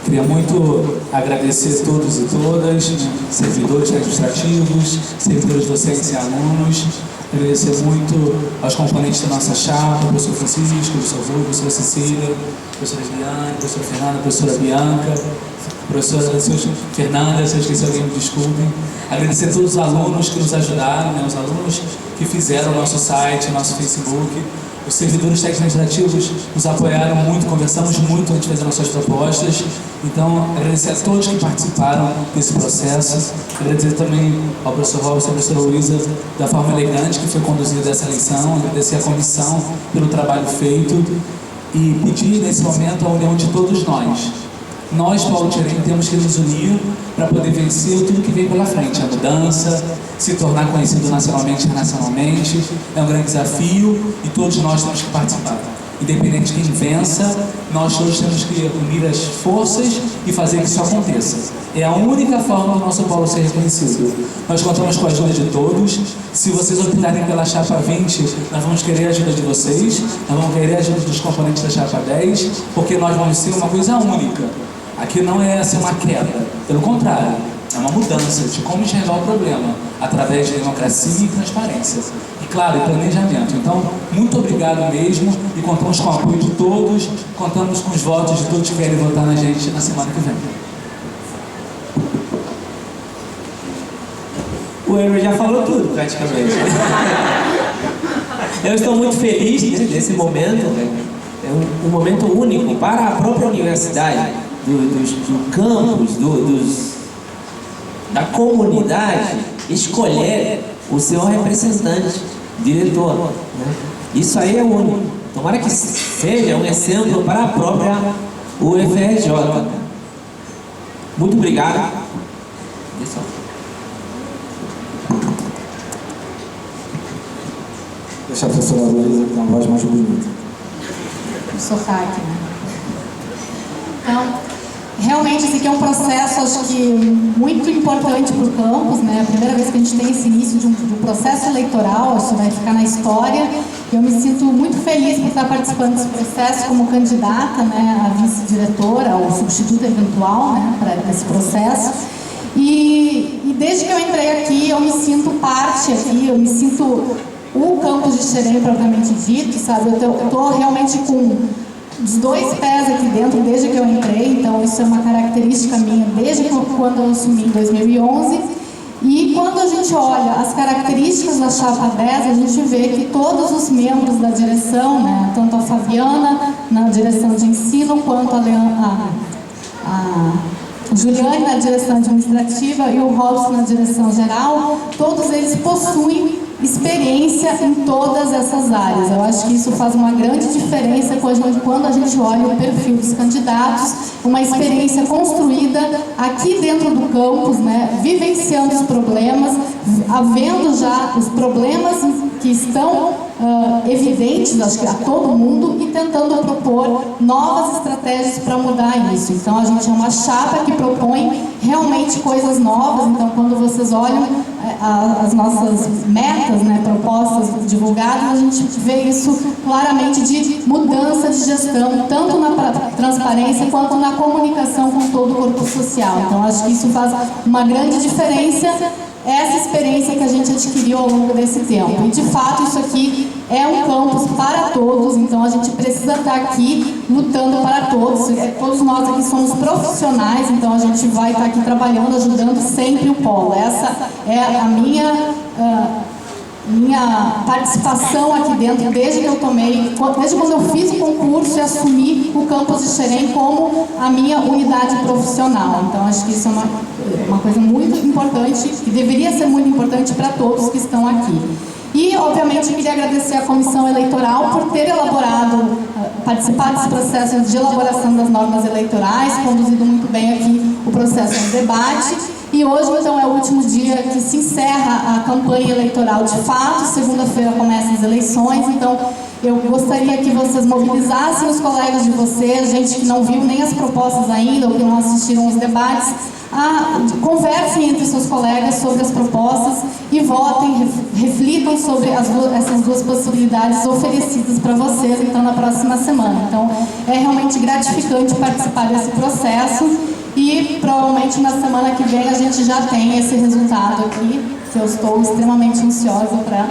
Queria muito agradecer todos e todas, servidores administrativos, servidores docentes e alunos. Agradecer muito aos componentes da nossa chapa, o professor Francisco, o professor Vô, a professora Cecília, a professora Eliane, a professora Fernanda, a professora Bianca, a professora Fernanda, se eu esqueci alguém, me desculpem. Agradecer a todos os alunos que nos ajudaram, né, os alunos que fizeram o nosso site, o nosso Facebook. Os servidores técnicos administrativos nos apoiaram muito, conversamos muito antes de fazer nossas propostas. Então, agradecer a todos que participaram desse processo. Agradecer também ao professor Robson e à professora Luísa da forma elegante que foi conduzida essa eleição. Agradecer à comissão pelo trabalho feito e pedir nesse momento a união de todos nós. Nós, Paulo Xerém, temos que nos unir para poder vencer tudo que vem pela frente. A mudança, se tornar conhecido nacionalmente e internacionalmente, é um grande desafio e todos nós temos que participar. Independente de quem vença, nós todos temos que unir as forças e fazer que isso aconteça. É a única forma do nosso polo ser reconhecido. Nós contamos com a ajuda de todos. Se vocês optarem pela chapa 20, nós vamos querer a ajuda de vocês, nós vamos querer a ajuda dos componentes da chapa 10, porque nós vamos ser uma coisa única. Aqui não é ser uma queda, pelo contrário, é uma mudança de como enxergar o problema, através de democracia e transparência. E claro, e planejamento. Então, muito obrigado mesmo, e contamos com o apoio de todos, contamos com os votos de todos que querem votar na gente na semana que vem. O Emer já falou tudo, praticamente. Eu estou muito feliz nesse momento. É um momento único para a própria universidade, do campus, da comunidade, escolher o seu representante, diretor. Né? Isso aí é único. Tomara que seja um exemplo para a própria UFRJ. Muito obrigado. Deixa a professora Luísa com a voz mais bonita. O sotaque, né? Então, realmente esse aqui é um processo, acho que muito importante para o campus, né? A primeira vez que a gente tem esse início de um processo eleitoral, isso vai ficar na história. Eu me sinto muito feliz por estar participando desse processo como candidata, né, a vice-diretora ou substituta eventual, né, para esse processo. E desde que eu entrei aqui, eu me sinto parte aqui, eu me sinto o campus de Xerém propriamente dito, sabe? Eu estou realmente com os dois pés aqui dentro desde que eu entrei, então isso é uma característica minha desde quando eu assumi em 2011. E quando a gente olha as características da chapa 10, a gente vê que todos os membros da direção, né, tanto a Fabiana na direção de ensino, quanto a Juliane na direção administrativa e o Robson na direção geral, todos eles possuem experiência em todas essas áreas. Eu acho que isso faz uma grande diferença quando a gente olha o perfil dos candidatos, uma experiência construída aqui dentro do campus, né, vivenciando os problemas, havendo já os problemas que estão evidentes, acho que a todo mundo, e tentando propor novas estratégias para mudar isso. Então a gente é uma chapa que propõe realmente coisas novas. Então quando vocês olham as nossas metas, né, propostas divulgadas, a gente vê isso claramente de mudança de gestão, tanto na transparência quanto na comunicação com todo o corpo social. Então acho que isso faz uma grande diferença, essa experiência que a gente adquiriu ao longo desse tempo. E de fato isso aqui é um campus para todos, então a gente precisa estar aqui lutando para todos. Todos nós aqui somos profissionais, então a gente vai estar aqui trabalhando, ajudando sempre o polo. Essa é a minha participação aqui dentro, desde quando eu fiz o concurso e assumi o campus de Xerém como a minha unidade profissional. Então acho que isso é uma coisa muito importante, que deveria ser muito importante para todos que estão aqui. E, obviamente, eu queria agradecer à Comissão Eleitoral por ter participado desse processo de elaboração das normas eleitorais, conduzido muito bem aqui o processo de debate. E hoje, então, é o último dia que se encerra a campanha eleitoral de fato. Segunda-feira começam as eleições, então eu gostaria que vocês mobilizassem os colegas de vocês, gente que não viu nem as propostas ainda ou que não assistiram os debates, conversem entre seus colegas sobre as propostas e votem, reflitam sobre essas duas possibilidades oferecidas para vocês, então, na próxima semana. Então, é realmente gratificante participar desse processo e provavelmente na semana que vem a gente já tem esse resultado aqui, que eu estou extremamente ansiosa para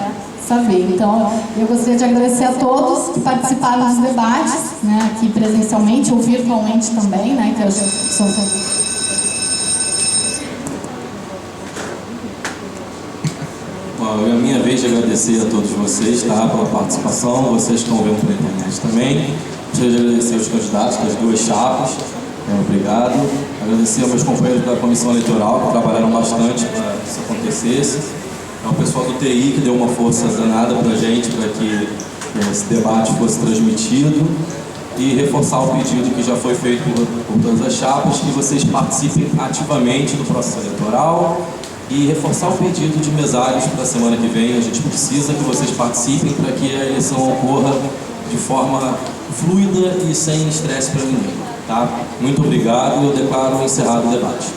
saber. Então, eu gostaria de agradecer a todos que participaram dos debates, né, aqui presencialmente ou virtualmente também, né, que são... É a minha vez de agradecer a todos vocês, tá, pela participação, vocês que estão vendo pela internet também. Gostaria de agradecer aos candidatos das duas chapas, obrigado. Agradecer aos meus companheiros da Comissão Eleitoral, que trabalharam bastante para que isso acontecesse. Ao pessoal do TI, que deu uma força danada para a gente, para que esse debate fosse transmitido. E reforçar o pedido que já foi feito por todas as chapas, que vocês participem ativamente do processo eleitoral. E reforçar o pedido de mesários para a semana que vem. A gente precisa que vocês participem para que a eleição ocorra de forma fluida e sem estresse para ninguém. Tá? Muito obrigado e eu declaro encerrado o debate.